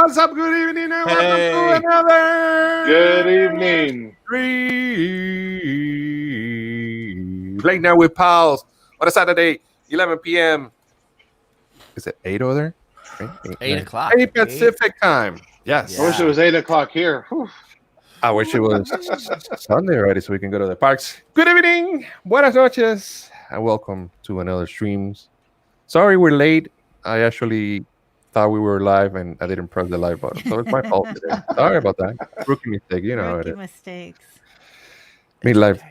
what's up? Good evening and welcome to another Good evening. stream. Late night with pals on a Saturday, 11 p.m. Is it 8 over there? 8 o'clock. 8 Pacific time. Yes. I wish it was 8 o'clock here. Whew. I wish it was Sunday already so we can go to the parks. Good evening, buenas noches, and welcome to another streams. Sorry we're late. I actually thought we were live and I didn't press the live button. So it's my fault today. Sorry about that. Rookie mistake, you know. Rookie mistakes. Midlife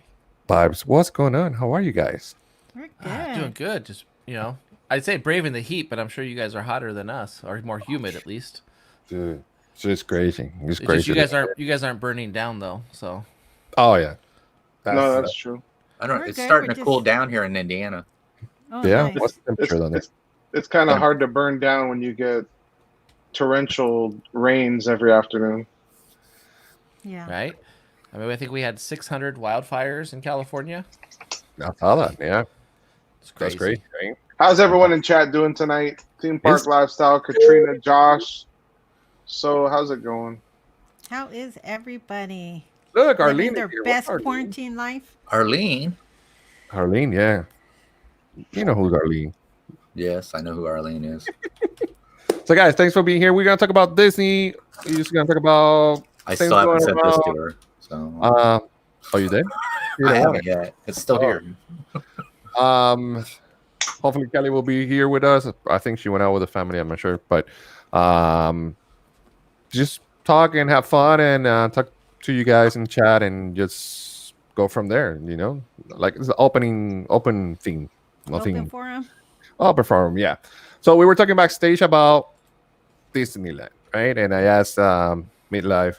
vibes. What's going on? How are you guys? We're good. Doing good. Just, I'd say braving the heat, but I'm sure you guys are hotter than us, or more humid at least. Dude, it's just crazy. It's It's crazy. just you guys aren't burning down though, so. Oh, yeah. That's true. I don't know. We're It's good, starting we're to cool just- down here in Indiana. Oh, Yeah. nice. What's the temperature on this? It's kind of Yeah. hard to burn down when you get torrential rains every afternoon. Yeah. Right? I mean, I think we had 600 wildfires in California. I saw that. Yeah. It's That's crazy. great. Right? How's everyone in chat doing tonight? Theme Park It's- Lifestyle, Katrina, Josh. So, how's it going? How is everybody? Look, Living Arlene. their is here. best What's Arlene? quarantine life? Arlene? Arlene, yeah. You know who's Arlene. Yes, I know who Arlene is. So, guys, thanks for being here. We're going to talk about Disney. We're just going to talk about I things still haven't going sent this around. to her. So Oh, you did? I haven't yet. It's still Oh. here. Hopefully Kelly will be here with us. I think she went out with the family. I'm not sure, but just talk and have fun and talk to you guys in chat and just go from there. You know, like it's the open theme. Nothing. Open forum? Open forum, yeah. So we were talking backstage about Disneyland, right? And I asked Midlife,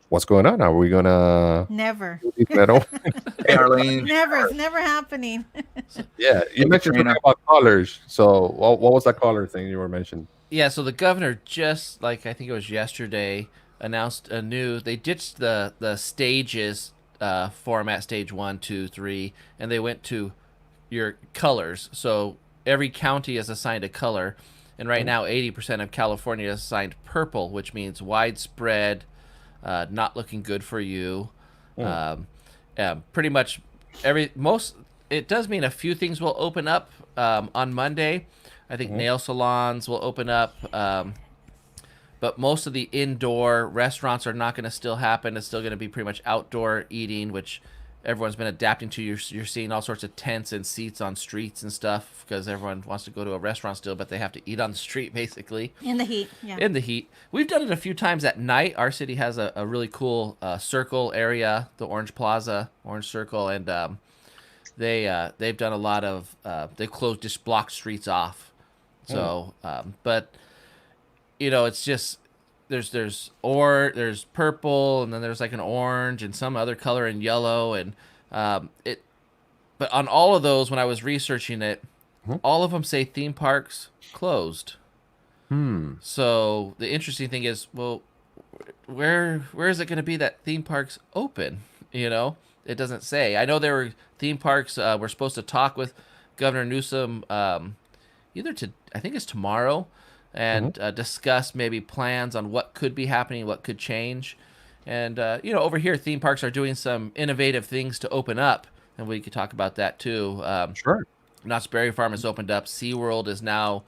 what's going on? Are we gonna? Never. Hey, Arlene. Never. It's never happening. Yeah, you mentioned something Katrina. about colors. So what was that color thing you were mentioning? Yeah, so the governor just, I think it was yesterday, announced they ditched the stages format, stage 1, 2, 3, and they went to your colors. So every county is assigned a color, and right now 80% of California is assigned purple, which means widespread, not looking good for you. Pretty much it does mean a few things will open up on Monday. I think nail salons will open up, but most of the indoor restaurants are not going to still happen. It's still going to be pretty much outdoor eating, which everyone's been adapting to. You're seeing all sorts of tents and seats on streets and stuff because everyone wants to go to a restaurant still, but they have to eat on the street basically. In the heat. Yeah. In the heat. We've done it a few times at night. Our city has a really cool circle area, the Orange Plaza, Orange Circle, and they've done a lot of they've closed, just blocked streets off. So, but it's just there's purple, and then there's like an orange and some other color in yellow, and but on all of those, when I was researching it, all of them say theme parks closed. So the interesting thing is, well, where is it going to be that theme parks open? It doesn't say. I know there were theme parks. We're supposed to talk with Governor Newsom I think it's tomorrow, and discuss maybe plans on what could be happening, what could change. And over here, theme parks are doing some innovative things to open up, and we could talk about that too. Sure. Knott's Berry Farm has opened up. SeaWorld is now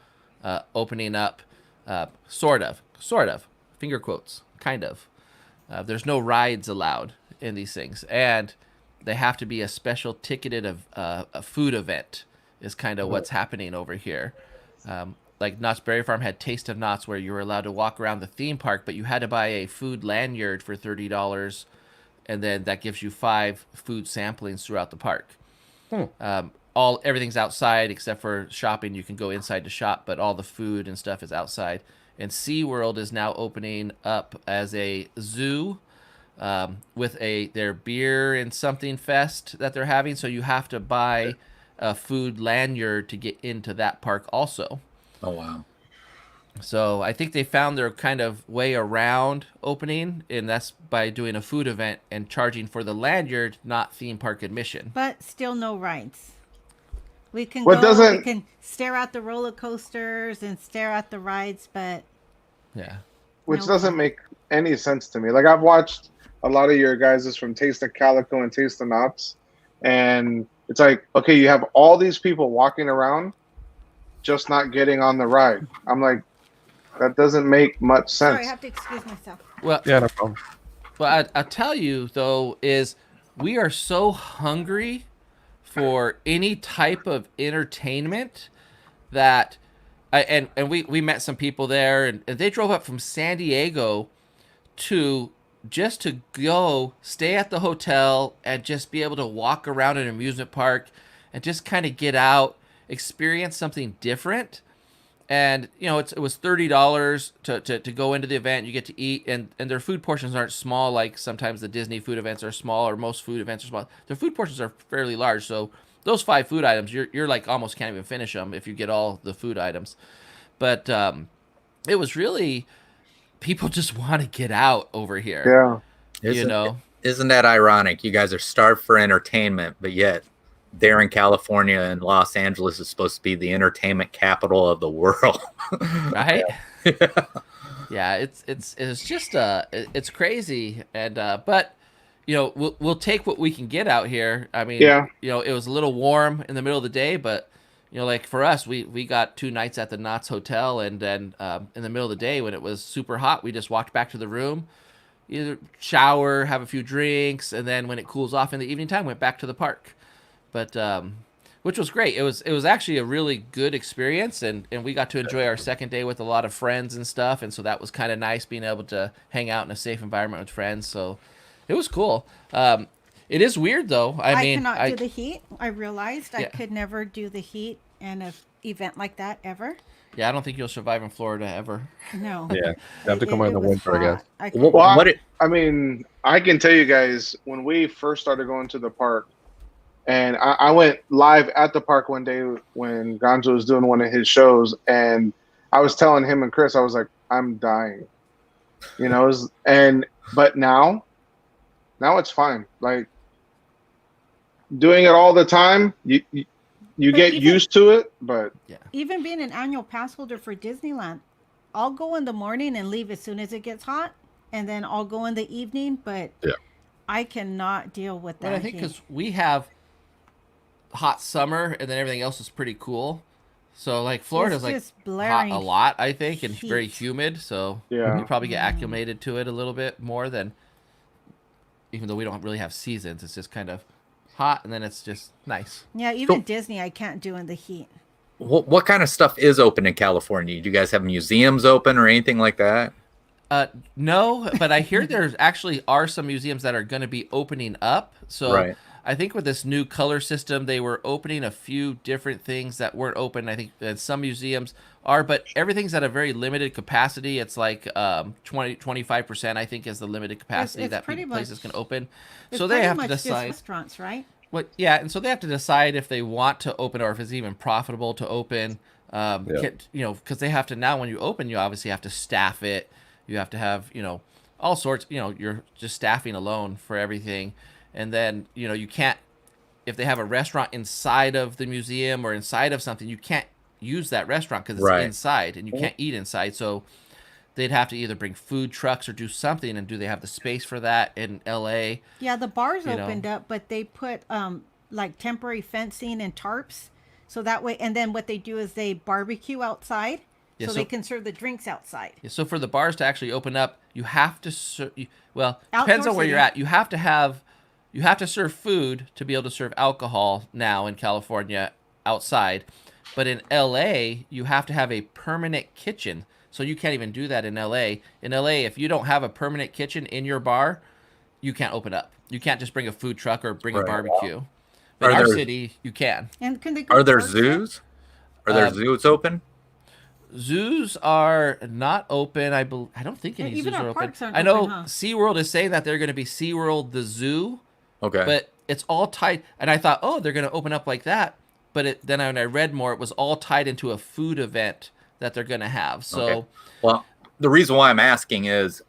opening up, sort of, finger quotes, kind of. There's no rides allowed in these things, and they have to be a special ticketed a food event is kind of what's happening over here. Like Knott's Berry Farm had Taste of Knott's, where you were allowed to walk around the theme park, but you had to buy a food lanyard for $30, and then that gives you 5 food samplings throughout the park. Everything's outside except for shopping. You can go inside to shop, but all the food and stuff is outside. And SeaWorld is now opening up as a zoo with their beer and something fest that they're having. So you have to buy a food lanyard to get into that park also. Oh, wow. So I think they found their kind of way around opening, and that's by doing a food event and charging for the lanyard, not theme park admission. But still no rides. We can What go, we doesn't- can stare out the roller coasters and stare out the rides, but Yeah. which No doesn't fun. make any sense to me. Like I've watched a lot of your guys' from Taste of Calico and Taste of Nutz, and it's like, okay, you have all these people walking around, just not getting on the ride. I'm like, that doesn't make much Sorry, I sense. have to excuse myself. Well, Yeah, no problem. I tell you though is we are so hungry for any type of entertainment that we met some people there and they drove up from San Diego to just to go stay at the hotel and just be able to walk around an amusement park and just kind of get out, experience something different. And it was $30 to go into the event. You get to eat, and their food portions aren't small like sometimes the Disney food events are small, or most food events are small. Their food portions are fairly large. So those 5 food items, you're like almost can't even finish them if you get all the food items. But it was really, people just want to get out over here. Yeah. Isn't that ironic? You guys are starved for entertainment, but yet there in California and Los Angeles is supposed to be the entertainment capital of the world. Right? Yeah, it's just it's crazy, and but we'll take what we can get out here. I mean, Yeah. It was a little warm in the middle of the day, but like for us, we got 2 nights at the Nutz Hotel, and then in the middle of the day when it was super hot, we just walked back to the room, either shower, have a few drinks, and then when it cools off in the evening time, went back to the park. But which was great. It was actually a really good experience, and we got to enjoy our second day with a lot of friends and stuff, and so that was kind of nice being able to hang out in a safe environment with friends. So it was cool. It is weird though. I mean, cannot do the heat. I realized I Yeah. could never do the heat in an event like that ever. yeah, I don't think you'll survive in Florida ever. No. Yeah, you have to come out in the was winter, I guess. hot. I What- couldn't- Well, I mean, I can tell you guys, when we first started going to the park, and I went live at the park one day when Gonzo was doing one of his shows, and I was telling him and Chris, I was like, I'm dying. But now it's fine. Like doing it all the time, you But get even- used to it, but Even being an annual pass holder for Disneyland, I'll go in the morning and leave as soon as it gets hot, and then I'll go in the evening. But Yeah. I cannot deal with that. But I think heat. because we have hot summer and then everything else is pretty cool. So like Florida's like just hot blaring a lot, I think, and heat. very humid. So Yeah. you probably get acclimated to it a little bit more than, even though we don't really have seasons. It's just kind of hot, and then it's just nice. Yeah, even Disney, I can't do in the heat. What kind of stuff is open in California? Do you guys have museums open or anything like that? No, but I hear there actually are some museums that are going to be opening up. So Right. I think with this new color system, they were opening a few different things that weren't open. I think that some museums are, but everything's at a very limited capacity. It's like 25%, I think, is the limited capacity it's that pretty places much- can open. It's So they pretty have to much just decide. restaurants, right? Yeah, and so they have to decide if they want to open or if it's even profitable to open. Because they have to now. When you open, you obviously have to staff it. You have to have all sorts. You're just staffing alone for everything, and then you can't. If they have a restaurant inside of the museum or inside of something, you can't use that restaurant because it's Right. inside, and you can't eat inside. So they'd have to either bring food trucks or do something. And do they have the space for that in LA? Yeah, the bars You know. opened up, but they put like temporary fencing and tarps, so that way. And then what they do is they barbecue outside, Yeah, so so- they can serve the drinks outside. Yeah, so for the bars to actually open up, you have to depends Outdoor on where you're seating. at. You have to serve food to be able to serve alcohol now in California outside. But in LA, you have to have a permanent kitchen. So you can't even do that in LA. In LA, if you don't have a permanent kitchen in your bar, you can't open up. You can't just bring a food truck or bring a Right. barbecue. But in Are our there- city, you can. And can they go Are there parks yet? zoos? Are there Uh, zoos open? Zoos are not open. I don't think any Even zoos our are open. parks aren't I know open, huh? SeaWorld is saying that they're going to be SeaWorld the zoo, Okay. but it's all tied. And I thought, oh, they're going to open up like that. But then when I read more, it was all tied into a food event that they're going to have. So Okay. Well, the reason why I'm asking is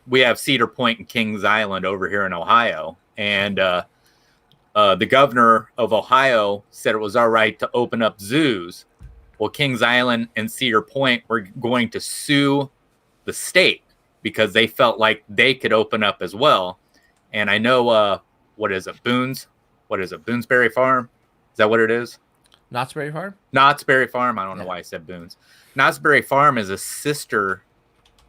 we have Cedar Point and Kings Island over here in Ohio, and the governor of Ohio said it was all right to open up zoos. Well, Kings Island and Cedar Point were going to sue the state because they felt like they could open up as well. And I know, what is it, Boone's? What is it, Boonesbury Farm? Is that what it is? Knott's Berry Farm? Knott's Berry Farm. I don't know Yeah. why I said Boone's. Knott's Berry Farm is a sister.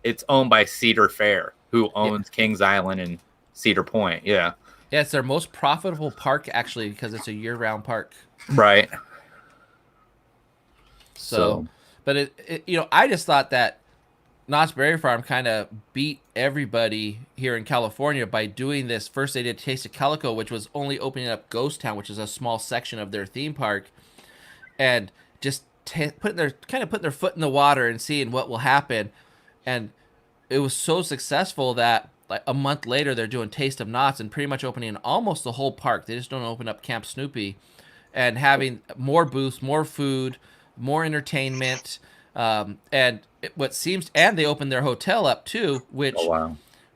It's owned by Cedar Fair, who owns Kings Island and Cedar Point. Yeah. Yeah, it's their most profitable park, actually, because it's a year-round park. Right. So, but it you know, I just thought that Knott's Berry Farm kind of beat everybody here in California by doing this. First, they did Taste of Calico, which was only opening up Ghost Town, which is a small section of their theme park, and just putting their foot in the water and seeing what will happen. And it was so successful that like a month later, they're doing Taste of Knott's and pretty much opening almost the whole park. They just don't open up Camp Snoopy, and having more booths, more food, more entertainment, and they opened their hotel up too, which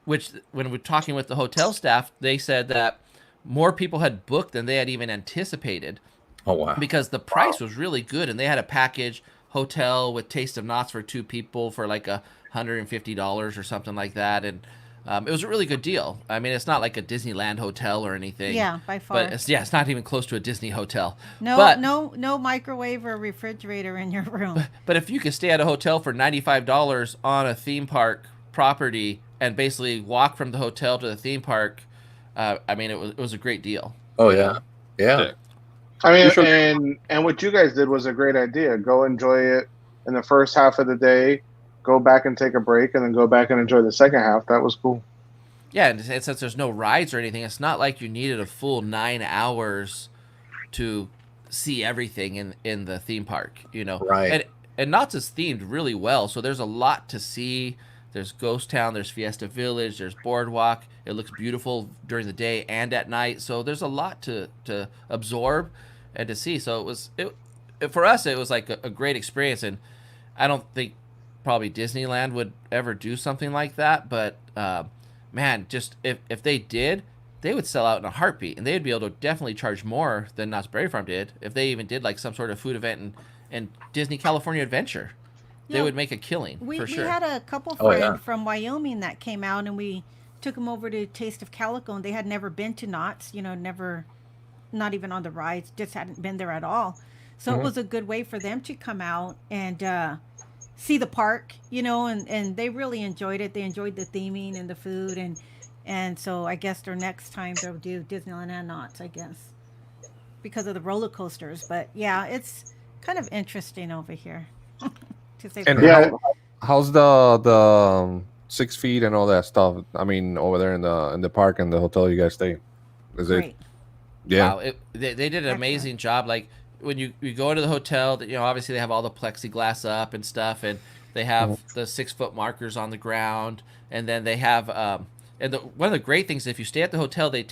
when we're talking with the hotel staff, they said that more people had booked than they had even anticipated. Oh wow! Because the price was really good, and they had a package hotel with Taste of Knott's for 2 people for like $150 or something like that, and it was a really good deal. I mean, it's not like a Disneyland hotel or anything. Yeah, by far. But it's not even close to a Disney hotel. No microwave or refrigerator in your room. But if you could stay at a hotel for $95 on a theme park property and basically walk from the hotel to the theme park, I mean, it was a great deal. Oh yeah, yeah. I mean, and what you guys did was a great idea. Go enjoy it in the first half of the day, go back and take a break, and then go back and enjoy the second half. That was cool. Yeah, and since there's no rides or anything, it's not like you needed a full 9 hours to see everything in the theme park, you know. Right. And Knott's is themed really well, so there's a lot to see. There's Ghost Town, there's Fiesta Village, there's Boardwalk. It looks beautiful during the day and at night, so there's a lot to absorb and to see. So for us, it was like a great experience, and I don't think probably Disneyland would ever do something like that, but man, just if they did, they would sell out in a heartbeat, and they'd be able to definitely charge more than Knott's Berry Farm did if they even did like some sort of food event in Disney California Adventure. They would make a killing for sure. We had a couple friends from Wyoming that came out, and we took them over to Taste of Calico, and they had never been to Knott's, not even on the rides, just hadn't been there at all. So it was a good way for them to come out and see the park, and they really enjoyed it. They enjoyed the theming and the food, and so I guess their next time they'll do Disneyland and Knott's, I guess, because of the roller coasters. But yeah, it's kind of interesting over here. And how's the 6 feet and all that stuff? I mean, over there in the park and the hotel you guys stay, is it? Great. Yeah, wow, they did an amazing job. Like when you go into the hotel, obviously they have all the plexiglass up and stuff, and they have the 6 foot markers on the ground, and then they have one of the great things, if you stay at the hotel, they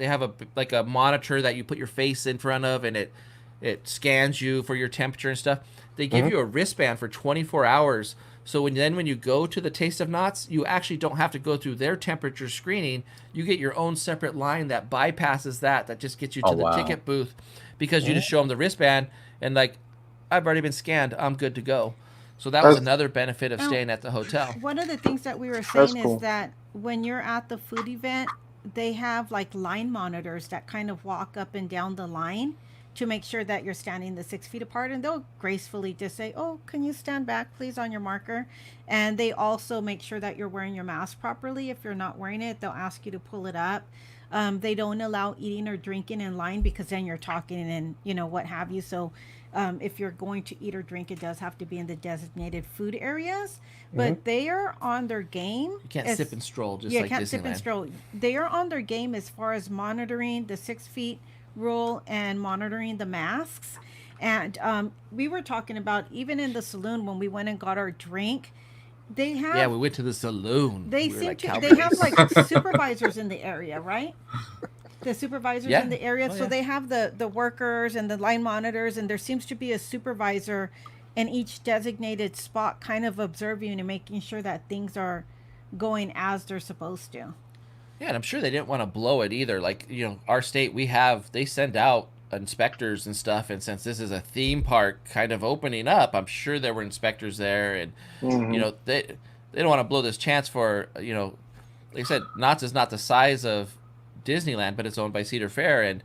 have a monitor that you put your face in front of, and it scans you for your temperature and stuff. They give you a wristband for 24 hours. So when you go to the Taste of Knott's, you actually don't have to go through their temperature screening. You get your own separate line that bypasses that just gets you to the ticket booth, because you just show them the wristband and like, I've already been scanned, I'm good to go. So that was another benefit of staying at the hotel. One of the things that we were saying is that when you're at the food event, they have like line monitors that kind of walk up and down the line to make sure that you're standing the 6 feet apart, and they'll gracefully just say, "Oh, can you stand back, please, on your marker?" And they also make sure that you're wearing your mask properly. If you're not wearing it, they'll ask you to pull it up. They don't allow eating or drinking in line, because then you're talking and what have you. So if you're going to eat or drink, it does have to be in the designated food areas. But they are on their game. You can't sip and stroll like Disneyland. You can't sip and stroll. They are on their game as far as monitoring the 6 feet rule and monitoring the masks. And we were talking about, even in the saloon when we went and got our drink, they have we went to the saloon. They have like supervisors in the area, right? The supervisors in the area. So they have the workers and the line monitors, and there seems to be a supervisor in each designated spot, kind of observing and making sure that things are going as they're supposed to. Yeah, and I'm sure they didn't want to blow it either. Like, our state, they send out inspectors and stuff, and since this is a theme park kind of opening up, I'm sure there were inspectors there, and they don't want to blow this chance for, you know, like I said, Nutz is not the size of Disneyland, but it's owned by Cedar Fair, and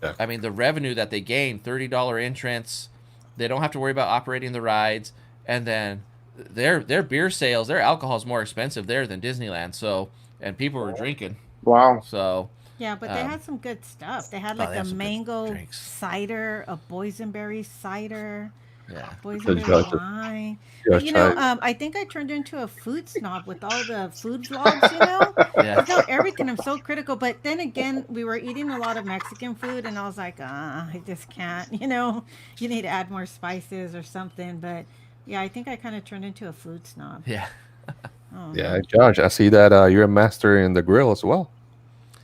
Yeah. I mean the revenue that they gain, $30 entrance, they don't have to worry about operating the rides, and then their beer sales, their alcohol is more expensive there than Disneyland. So, and people were drinking. Wow. So Yeah, but they had some good stuff. They had Oh, like they a have some good mango drinks. cider, a boysenberry cider, yeah, boysenberry Josh- wine. Josh But, you know, tried- I think I turned into a food snob with all the food vlogs, you know? yeah. I felt everything. I'm so critical. But then again, we were eating a lot of Mexican food, and I was like, I just can't, you know? You need to add more spices or something. But yeah, I think I kind of turned into a food snob. Yeah. Oh, Yeah, Josh, I see that you're a master in the grill as well.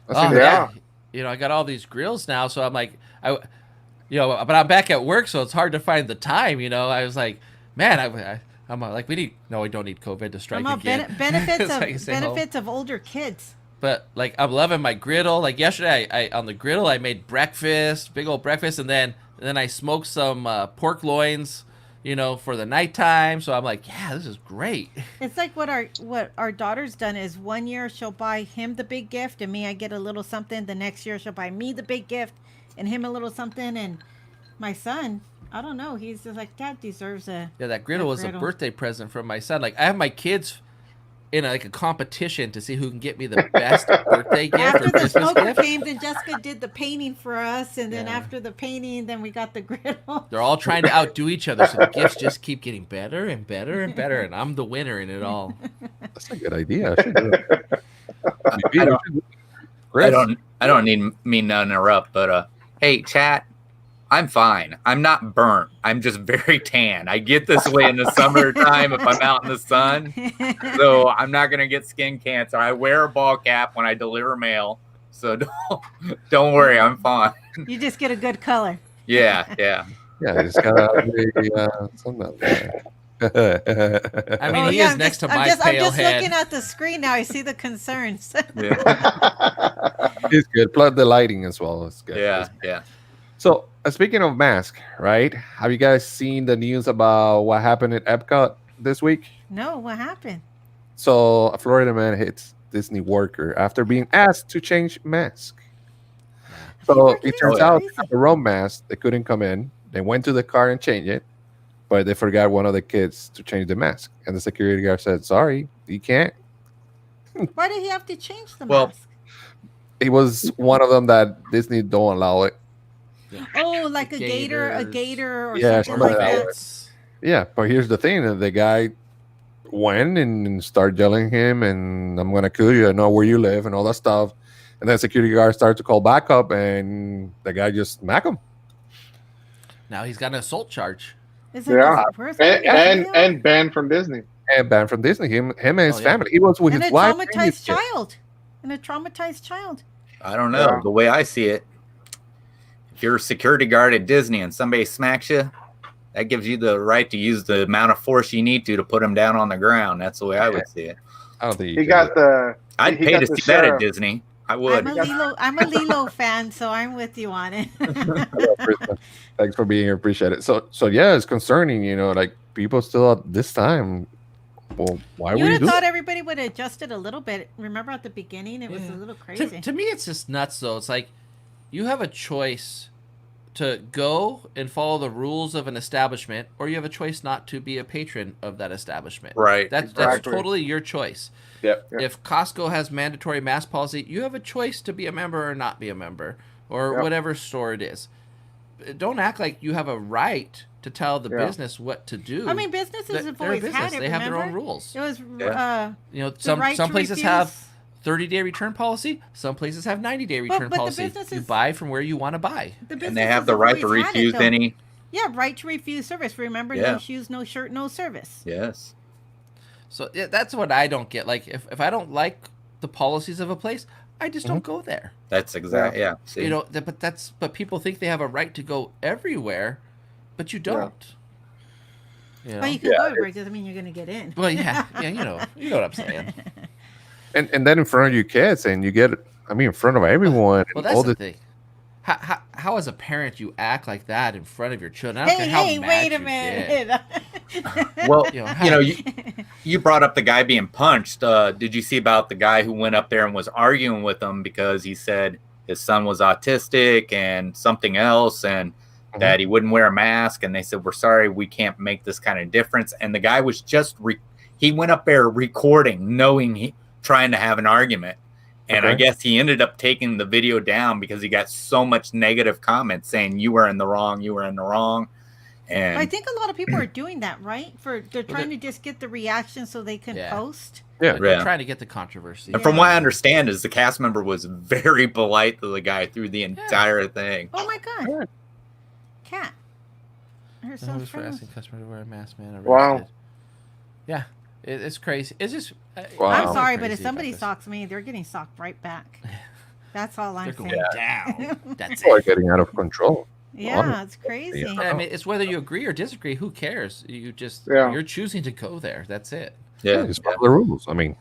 I see Oh that. yeah. You know, I got all these grills now, so I'm like, you know, but I'm back at work, so it's hard to find the time. You know, I was like, man, I'm like, we don't need COVID to strike again. Benefits So I can stay home. benefits of older kids. But like, I'm loving my griddle. Like yesterday, I on the griddle, I made breakfast, big old breakfast, and then I smoked some pork loins, you know, for the nighttime. So I'm like, yeah, this is great. It's like what our daughter's done is 1 year she'll buy him the big gift and me I get a little something. The next year she'll buy me the big gift and him a little something. And my son, I don't know, he's just like, Dad deserves a Yeah, that griddle was a birthday present from my son. Like, I have my kids in a competition to see who can get me the best birthday gift After or the Christmas smoker gift. came, then Jessica did the painting for us, and then Yeah. after the painting, then we got the griddle. They're all trying to outdo each other, so the gifts just keep getting better and better and better, and I'm the winner in it all. That's a good idea. I should do it. I don't mean to interrupt, but hey, chat, I'm fine. I'm not burnt. I'm just very tan. I get this way in the summertime if I'm out in the sun, so I'm not gonna get skin cancer. I wear a ball cap when I deliver mail, so don't worry, I'm fine. You just get a good color. Yeah. Yeah, it's got something out there. I mean, he is next to my I'm pale just head. looking at the screen now. I see the concerns. It's good. Plus the lighting as well. It's good. Yeah. So speaking of mask, right? Have you guys seen the news about what happened at Epcot this week? No, what happened? So a Florida man hits Disney worker after being asked to change mask. So it turns out the wrong mask. They couldn't come in. They went to the car and changed it, but they forgot one of the kids to change the mask. And the security guard said, "Sorry, you can't." Why did he have to change the Well, mask? It was one of them that Disney don't allow it. Oh, like a gator or Yeah, something like something like that. Yeah, but here's the thing: the guy went and started yelling him, and I'm gonna kill you. I know where you live, and all that stuff. And then security guard started to call backup, and the guy just smacked him. Now he's got an assault charge. Is it Yeah. worse? And banned from Disney. And banned from Disney. Him and his Oh, yeah. family. He was with And a his wife. and his traumatized kid. child. And a traumatized child. I don't know. Yeah. The way I see it, if you're a security guard at Disney and somebody smacks you, that gives you the right to use the amount of force you need to put them down on the ground. That's the way I would see it. I don't think He got the. I'd he pay got to the see that at sheriff. Disney. I would. I'm a Lilo fan, so I'm with you on it. Thanks for being here. Appreciate it. So yeah, it's concerning. Like people still at this time. Well, why You would would you have do thought it? everybody would have adjusted a little bit. Remember at the beginning, it was a little crazy. To me, it's just nuts, though. It's like you have a choice to go and follow the rules of an establishment, or you have a choice not to be a patron of that establishment. Right. That's Exactly. totally your choice. Yep. Yep. If Costco has mandatory mask policy, you have a choice to be a member or not be a member, or Yep. whatever store it is. Don't act like you have a right to tell the Yeah. business what to do. I mean, businesses have They're a always business. had it. They have their own remember? rules. It was Yeah. Some right to places refuse. have 30-day return policy. Some places have 90-day return but the policy. You businesses- buy from where you want to buy. the And they businesses have the right to always had it, refuse though. any. Yeah, right to refuse service. Remember, Yeah. no shoes, no shirt, no service. Yes. So yeah, that's what I don't get. Like if I don't like the policies of a place, I just don't go there. That's exactly. Yeah. See? But people think they have a right to go everywhere, but you don't. You know? Well, you can go everywhere. It doesn't mean you're going to get in. Well, yeah, you know what I'm saying. And then in front of your kids, and you get, in front of everyone. Well, and that's all the this- thing. How as a parent you act like that in front of your children? I don't care how Hey, mad wait a you minute. get. Well, You know, you know, you brought up the guy being punched. Did you see about the guy who went up there and was arguing with him because he said his son was autistic and something else, and that he wouldn't wear a mask? And they said, "We're sorry, we can't make this kind of difference." And the guy was just he went up there recording, knowing trying to have an argument. And I guess he ended up taking the video down because he got so much negative comments saying you were in the wrong, you were in the wrong. And I think a lot of people are doing that, right? They're trying to just get the reaction so they can post. Yeah. They're trying to get the controversy. And from what I understand is the cast member was very polite to the guy through the entire thing. Oh my god. Cat. Her Who's son's for friend. asking customer to wear a mask, man? Arrested. Wow. Yeah, it's crazy. It's just. Wow. I'm sorry, but crazy if somebody about this. socks me, they're getting socked right back. That's all I'm They're saying. going down. That's People are it. getting out of control. Yeah, it's crazy. I mean, it's whether you agree or disagree. Who cares? You just you're choosing to go there. That's it. Yeah, it's follow the rules. I mean,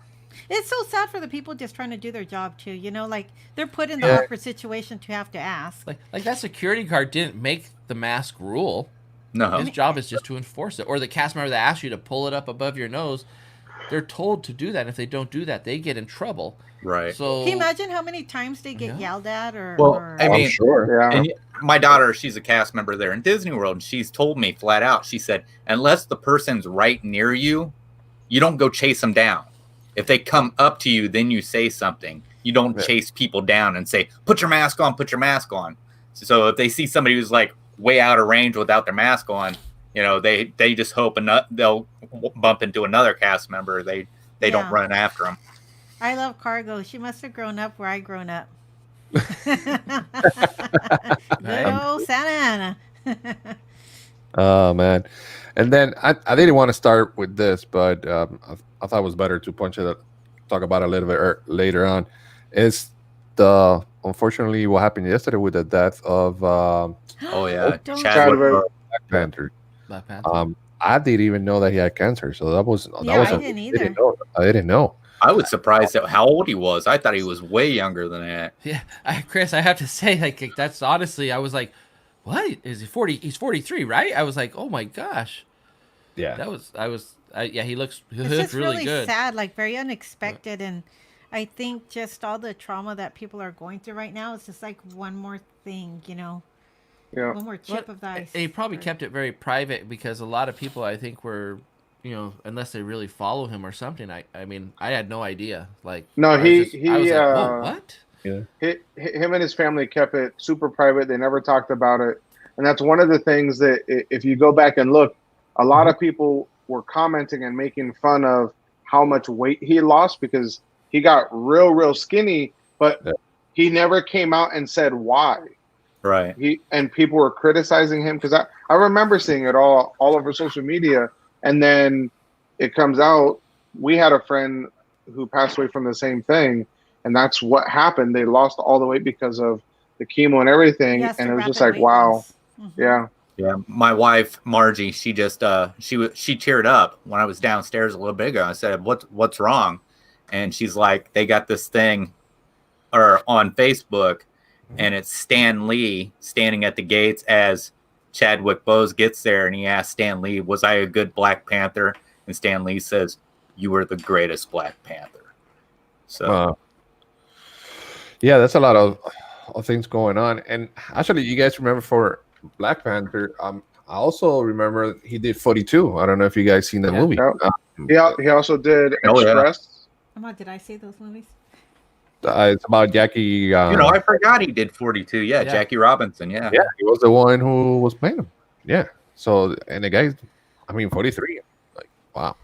It's so sad for the people just trying to do their job too. You know, like they're put in the awkward situation to have to ask. Like that security guard didn't make the mask rule. No. His job is just to enforce it. Or the cast member that asked you to pull it up above your nose, they're told to do that. And if they don't do that, they get in trouble. Right. So Can you imagine how many times they get yelled at or? Well, or... I mean, I'm sure. Yeah. And my daughter, she's a cast member there in Disney World, and she's told me flat out, she said, unless the person's right near you, you don't go chase them down. If they come up to you, then you say something. You don't chase people down and say, put your mask on, put your mask on. So if they see somebody who's like way out of range without their mask on, you know, they just hope they'll bump into another cast member. They don't run after them. I love Cargo. She must have grown up where I grown up. Good old Santa Ana. Oh man. And then I didn't want to start with this, but I thought it was better to talk about it a little bit later on. Is unfortunately what happened yesterday with the death of Chadwick Black Panther. Black Panther. I didn't even know that he had cancer, so that was I didn't either. I didn't know. I was surprised at how old he was. I thought he was way younger than that. Yeah, Chris, I have to say, like that's honestly, I was like, what is he 40? He's 43, right? I was like, oh my gosh. Yeah, he looks It's just really good. sad, like very unexpected, and I think just all the trauma that people are going through right now is just like one more thing, you know. Yeah. One more chip of the ice. He probably kept it very private because a lot of people, I think, were, you know, unless they really follow him or something. I mean, I had no idea. Like, No, I was like, whoa, what? Yeah. Him and his family kept it super private. They never talked about it, and that's one of the things that if you go back and look, a lot of people were commenting and making fun of how much weight he lost because he got real skinny, but he never came out and said why. Right. And people were criticizing him because I remember seeing it all over social media, and then it comes out. We had a friend who passed away from the same thing, and that's what happened. They lost all the weight because of the chemo and everything, Yes, and the it was just rapid like, wow, weight loss. yeah. Yeah, my wife Margie, she just she teared up when I was downstairs a little bit ago. I said, "What's wrong?" And she's like, "They got this thing, or on Facebook, and it's Stan Lee standing at the gates as Chadwick Boseman gets there, and he asks Stan Lee, 'Was I a good Black Panther?' And Stan Lee says, 'You were the greatest Black Panther.'" So, yeah, that's a lot of things going on. And actually, you guys remember for Black Panther, I also remember he did 42. I don't know if you guys seen that movie. He also did Oh, yeah. Express. Did I say those movies? It's about Jackie. I forgot he did 42. Yeah, Jackie Robinson. Yeah. Yeah, he was the one who was playing him. Yeah. So, and the guy, 43. Like, wow.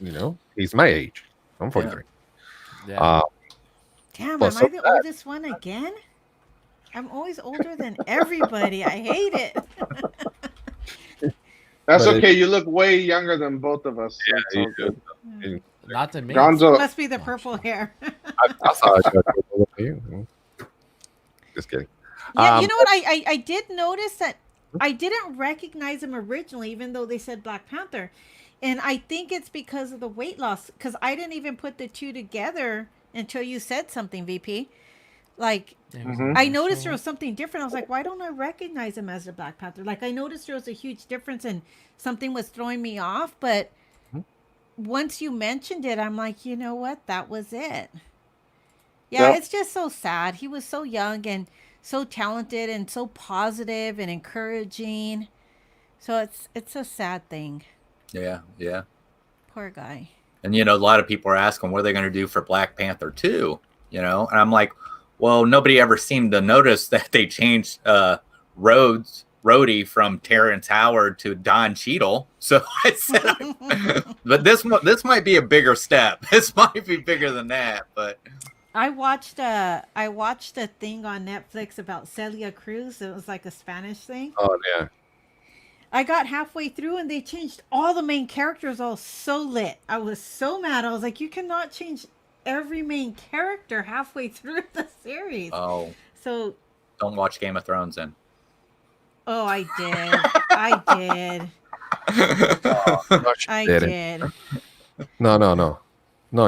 You know, he's my age. I'm 43. Yeah. Damn, Well, am I the oldest one again? I'm always older than everybody. I hate it. That's But okay. You look way younger than both of us. Yeah, That's all you good. do. Not to me. Gonzo, Must be the purple hair. I thought I was you. Just kidding. Yeah, you know what? I did notice that I didn't recognize him originally, even though they said Black Panther. And I think it's because of the weight loss, because I didn't even put the two together until you said something, VP. Like, Mhm. I noticed there was something different. I was like, why don't I recognize him as the Black Panther? Like, I noticed there was a huge difference and something was throwing me off. But once you mentioned it, I'm like, you know what? That was it. Yeah, Yep. it's just so sad. He was so young and so talented and so positive and encouraging. So it's a sad thing. Yeah, yeah. Poor guy. And a lot of people are asking what are they going to do for Black Panther 2, and I'm like, well, nobody ever seemed to notice that they changed Rhodey from Terrence Howard to Don Cheadle. So I said, but this might be a bigger step. This might be bigger than that, but I watched a thing on Netflix about Celia Cruz. It was like a Spanish thing. Oh yeah. I got halfway through and they changed all the main characters. I was so lit. I was so mad. I was like, you cannot change every main character halfway through the series. oh, So, don't watch Game of Thrones then. oh, I did. I did. No, she I didn't. did. No,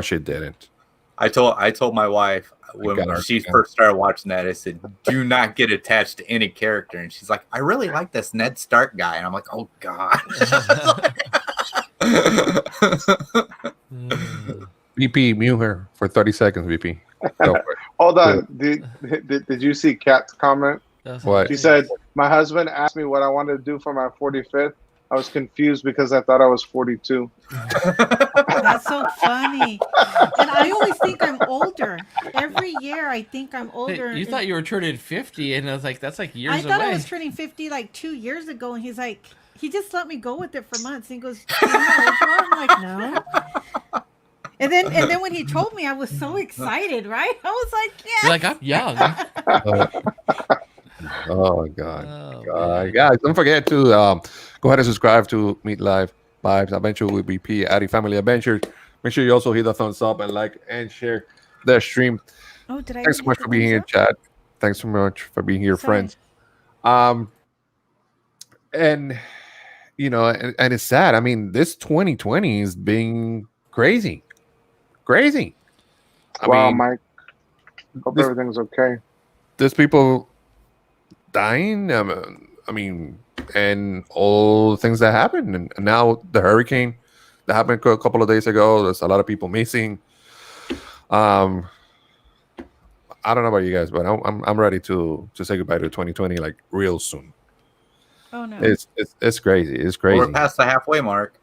she didn't. I told my wife when got her. she first started watching that, I said, do not get attached to any character. And she's like, I really like this Ned Stark guy. And I'm like, oh God. VP, mute her for 30 seconds, VP. Go for it. Hold on. Did you see Kat's comment? What? She said, my husband asked me what I wanted to do for my 45th. I was confused because I thought I was 42. That's so funny. And I always think I'm older. Every year I think I'm older. Hey, you thought you were turning 50, and I was like, that's like years I thought away. I was turning 50 like 2 years ago, and he's like, he just let me go with it for months. And he goes, "Do you know how old you are?" I'm like, no. And then when he told me, I was so excited, right? I was like, yeah. You're like, I'm young. Oh God. Oh, God. man. Guys, don't forget to go ahead and subscribe to Meet Live Vibes Adventure with BP, Addy Family Adventures. Make sure you also hit the thumbs up and like and share the stream. Oh, did I? Thanks so much for being here, chat. Thanks so much for being here, Sorry. friends. And and it's sad. I mean, this 2020 is being crazy. I Wow, mean, Mike. Hope this- everything's okay. there's people dying. I mean, and all the things that happened, and now the hurricane that happened a couple of days ago. There's a lot of people missing. I don't know about you guys, but I'm ready to say goodbye to 2020 like real soon. Oh no. It's crazy. It's crazy. We're past the halfway mark.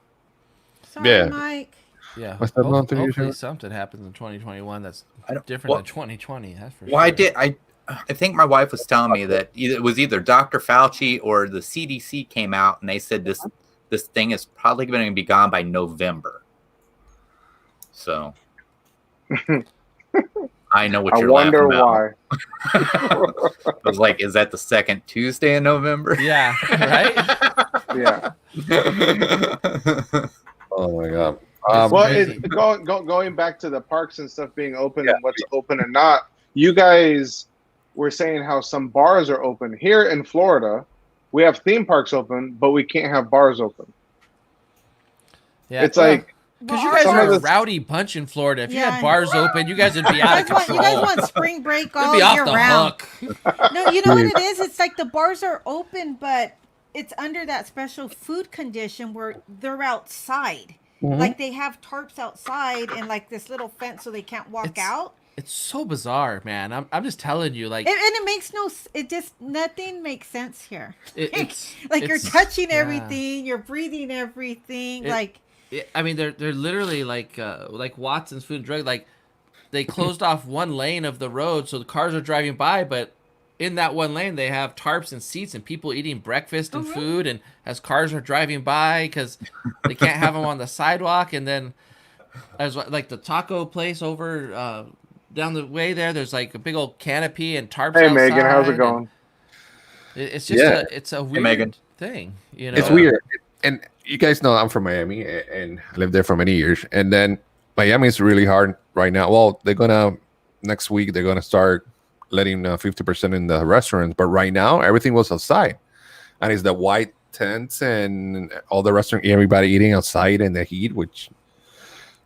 Sorry, yeah. Mike. Yeah. What's that on TV Hopefully show? something happens in 2021 that's I don't- different well- than 2020. That's for Well, sure. I think my wife was telling me that it was either Dr. Fauci or the CDC came out and they said this thing is probably going to be gone by November. So I know what I you're wonder laughing why. about. I was like, is that the second Tuesday in November? Yeah, right? Yeah. Oh my God. Well, crazy. going back to the parks and stuff being open and what's open and not, you guys were saying how some bars are open. Here in Florida, we have theme parks open, but we can't have bars open. Yeah. It's like, Because you Well, guys some are of a the- rwant bunchy in Florida. If you Yeah. had bars open, you guys would be out of You control. guys want spring break all You'd be off year the round. hook. No, you know what it is? It's like the bars are open, but it's under that special food condition where they're outside. Mhm. Like they have tarps outside and like this little fence so they can't walk It's- out. It's so bizarre, man. I'm just telling you, like And it makes it just, nothing makes sense here. it's Like you're it's- touching yeah. everything, you're breathing everything. It- I mean, they're literally like Watson's Food and Drug. Like they closed off one lane of the road, so the cars are driving by, but in that one lane they have tarps and seats and people eating breakfast and really? food, and as cars are driving by because they can't have them on the sidewalk. And then there's like the taco place over down the way there. There's like a big old canopy and tarps. hey, Megan, how's outside, it going? and It's just Yeah. it's a weird Megan. thing, you know. It's weird. And you guys know I'm from Miami and I lived there for many years. And then Miami is really hard right now. Well, next week, they're going to start letting 50% in the restaurants. But right now, everything was outside. And it's the white tents and all the restaurant, everybody eating outside in the heat, which is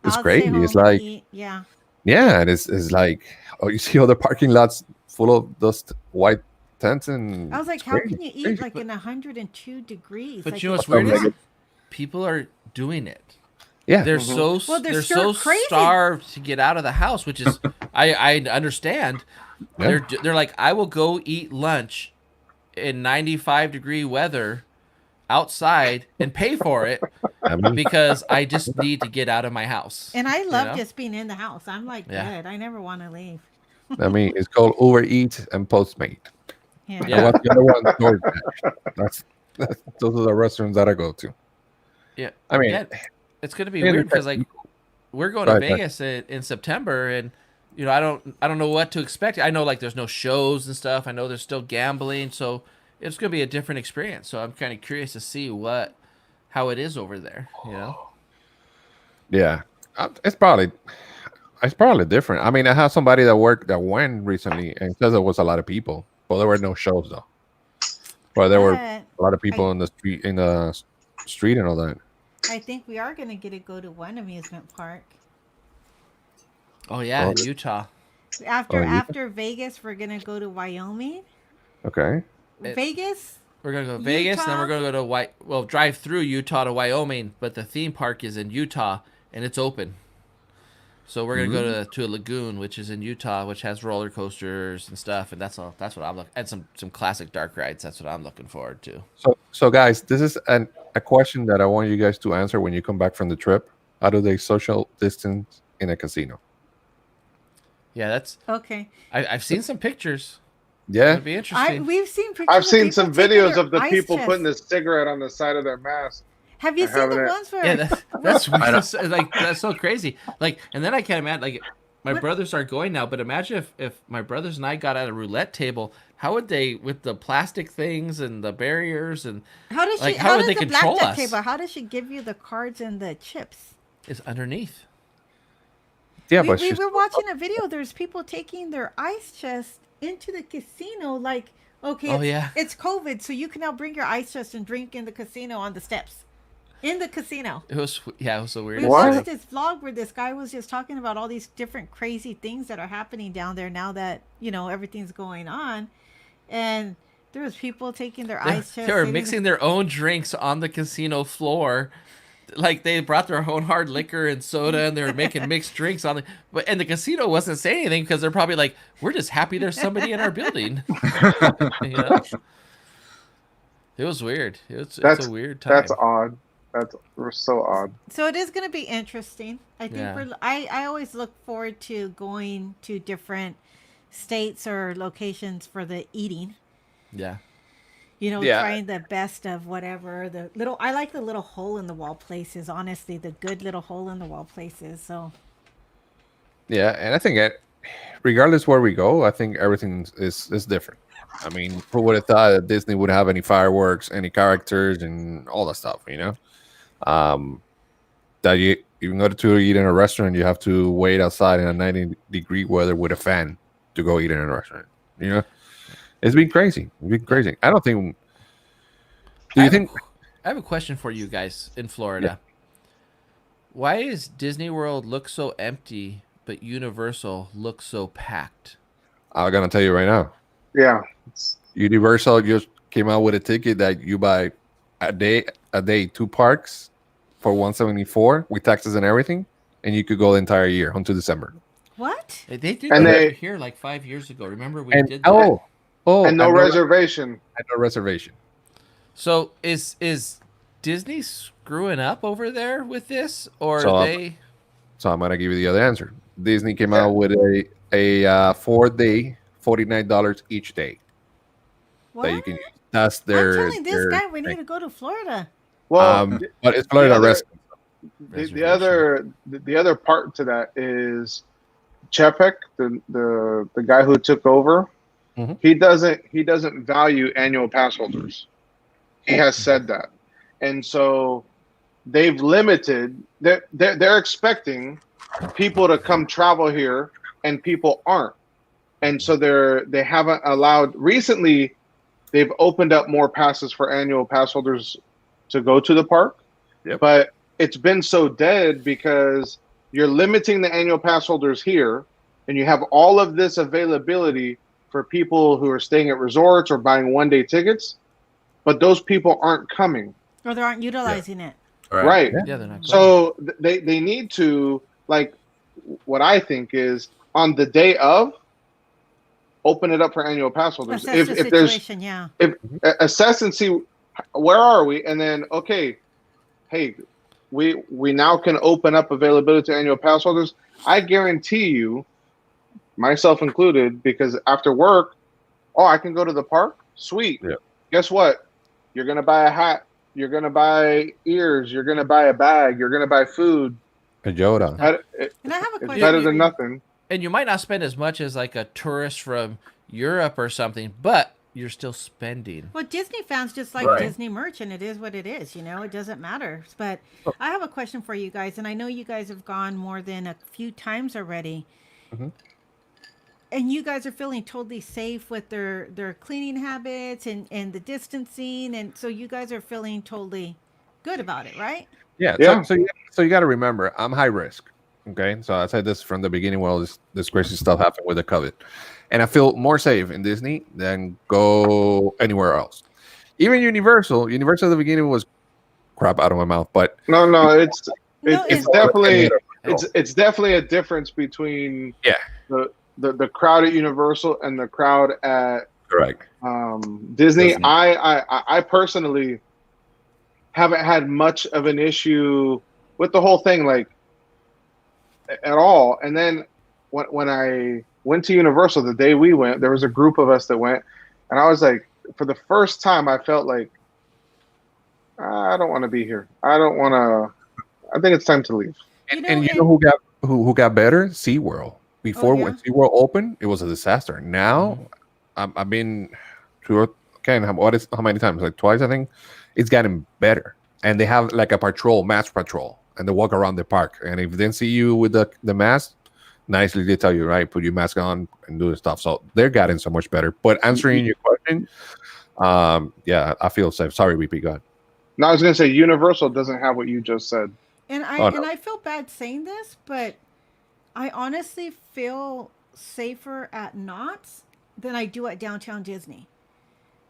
I'll stay crazy. home It's and like, eat. Yeah. yeah, it's like, oh, you see all the parking lots full of those white tents, and I was like, it's how crazy. can you eat Crazy. like in 102 degrees? But Like, you know what's Well, weird is like people are doing it. Yeah, They're Mhm. Well, they're they're stir so crazy. starved to get out of the house, which is I understand. Yeah. They're like, I will go eat lunch in 95-degree weather outside and pay for it I mean, because I just need to get out of my house. and I you love know? just being in the house. I'm like, Yeah. good. I never want to leave. it's called Uber Eats and Postmate. Yeah. Yeah. What's the other one? DoorDash. That's those are the restaurants that I go to. Yeah. I mean, Yeah, it's gonna be yeah, weird because like we're going to Right, right. Vegas in September, and I don't know what to expect. I know like there's no shows and stuff. I know there's still gambling, so it's gonna be a different experience. So I'm kind of curious to see how it is over there. yeah, it's probably different. I mean, I have somebody that went recently and says there was a lot of people, but there were no shows though. But there were But a lot of people in the street and all that. I think we are going to get to go to one amusement park. Oh yeah, Oh. in Utah. After Utah? after Vegas, we're going to go to Wyoming. Okay. Vegas? We're gonna go to Vegas, and then we're gonna go to drive through Utah to Wyoming, but the theme park is in Utah and it's open. So we're gonna go to a lagoon, which is in Utah, which has roller coasters and stuff, and that's what I'm looking, and some classic dark rides. That's what I'm looking forward to. So guys, this is a question that I want you guys to answer when you come back from the trip. How do they social distance in a casino? Yeah, that's. Okay. I've seen some pictures. Yeah. It'd be interesting. We've seen pictures. I've of seen people some taking videos their of the ice people chest. putting the cigarette on the side of their mask. Have you I seen the haven't- ones where? Yeah, that's weird. That's so crazy. Like, and then I can't imagine. Like, my brothers are going now, but imagine if my brothers and I got at a roulette table. How would they, with the plastic things and the barriers, and how does she? like, how would does they the control blackjack us? table? How does she give you the cards and the chips? it's underneath? Yeah, we but we she's were watching a video. There's people taking their ice chest into the casino. Like, okay, Oh, yeah. it's COVID, so you can now bring your ice chest and drink in the casino on the steps. In the casino. It was so weird. We What? watched this vlog where this guy was just talking about all these different crazy things that are happening down there now that, everything's going on. And there was people taking their ice chest. They were mixing their own drinks on the casino floor. Like, they brought their own hard liquor and soda, and they were making mixed drinks and the casino wasn't saying anything because they're probably like, we're just happy there's somebody in our building. It was weird. It's a weird time. That's odd. That's so odd. So it is going to be interesting. I think Yeah. I always look forward to going to different states or locations for the eating. Yeah. Yeah. Trying the best of whatever. I like the little hole in the wall places, honestly, the good little hole in the wall places. So Yeah, and I think regardless where we go, I think everything is different. I mean, who would have thought that Disney would have any fireworks, any characters, and all that stuff? That you can go to eat in a restaurant, you have to wait outside in a 90-degree weather with a fan to go eat in a restaurant. It's been crazy. I don't think. Do you think? I have a question for you guys in Florida. Why does Disney World look so empty, but Universal looks so packed? I'm gonna tell you right now. Yeah. Universal just came out with a ticket that you buy a day 2 parks for $174 with taxes and everything, and you could go the entire year until December. what? They did And that they- over here like 5 years ago. Remember we And did that? And no and reservation. and no reservation. So is Disney screwing up over there with this, or So, are they? So I'm gonna give you the other answer. Disney came out with a 4-day, $49 each day What? that you can use. That's their. I'm telling this guy we need to go to Florida. Well, but it's Florida other- rest. the other part to that is Chepek, the guy who took over. Mhm. He doesn't value annual pass holders. He has said that, and so they've limited. They're expecting people to come travel here, and people aren't, and so they haven't allowed. Recently, they've opened up more passes for annual pass holders to go to the park. Yep. But it's been so dead because you're limiting the annual pass holders here, and you have all of this availability for people who are staying at resorts or buying 1-day tickets, but those people aren't coming. Or they aren't utilizing it. Right. Yeah, they're not going. So they need to, like, what I think is on the day of, open it up for annual pass holders. Assess the situation, yeah. Assess and see where are we, and then okay, hey, we now can open up availability to annual pass holders. I guarantee you, myself included, because after work, I can go to the park. Sweet. Yeah. Guess what? You're gonna buy a hat. You're gonna buy ears. You're gonna buy a bag. You're gonna buy food. A Yoda. And I have a It's question. better than nothing. And you might not spend as much as like a tourist from Europe or something, but you're still spending. Well, Disney fans just like Right. Disney merch, and it is what it is. It doesn't matter. But I have a question for you guys, and I know you guys have gone more than a few times already. Mhm. And you guys are feeling totally safe with their cleaning habits and the distancing, and so you guys are feeling totally good about it, right? Yeah. Yeah. So you got to remember, I'm high risk. Okay. So I said this from the beginning when all this crazy stuff happened with the COVID. And I feel more safe in Disney than go anywhere else. Even Universal at the beginning was crap out of my mouth. But No, it's No, it's it's- definitely Oh. it's definitely a difference between Yeah. the crowd at Universal and the crowd at correct. Disney. Disney. I personally haven't had much of an issue with the whole thing, like, at all. And then when I went to Universal the day we went, there was a group of us that went, and I was like, for the first time, I felt like I don't want to be here. I don't want to. I think it's time to leave. And you know who got better? SeaWorld. Before yeah? when SeaWorld opened, it was a disaster. Now, I've been to how many times? Like twice, I think. It's gotten better, and they have like a mask patrol, and they walk around the park. And if they see you with the mask, nicely they tell you, right, put your mask on and do the stuff. So they're getting so much better. But answering your question, yeah, I feel safe. Sorry, VP, go ahead. No, I was gonna say Universal doesn't have what you just said. And Oh, no. I feel bad saying this, but I honestly feel safer at Knott's than I do at Downtown Disney.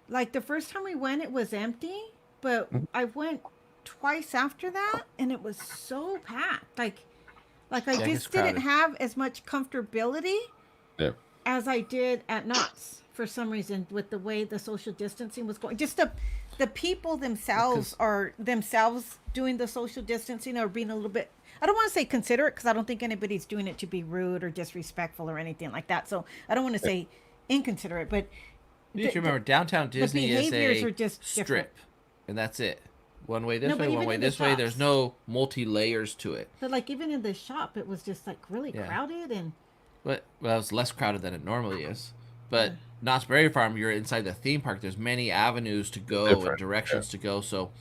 Like the first time we went, it was empty, but I went twice after that, and it was so packed. Like I Yeah, it gets just didn't crowded. have as much comfortability Yeah. as I did at Knott's for some reason with the way the social distancing was going. Just the people themselves are themselves doing the social distancing or being a little bit, I don't want to say considerate, because I don't think anybody's doing it to be rude or disrespectful or anything like that. So I don't want to say inconsiderate, but You need to remember, downtown Disney is behaviors a are just strip, different. and that's it. One way this No, but way, one even way in the this way. There's shops. no multi-layers to it. But like even in the shop, it was just like really Yeah. crowded and But well, it's less crowded than it normally is. But Knott's Berry Farm, you're inside the theme park. There's many avenues to go and Different, directions to go. So,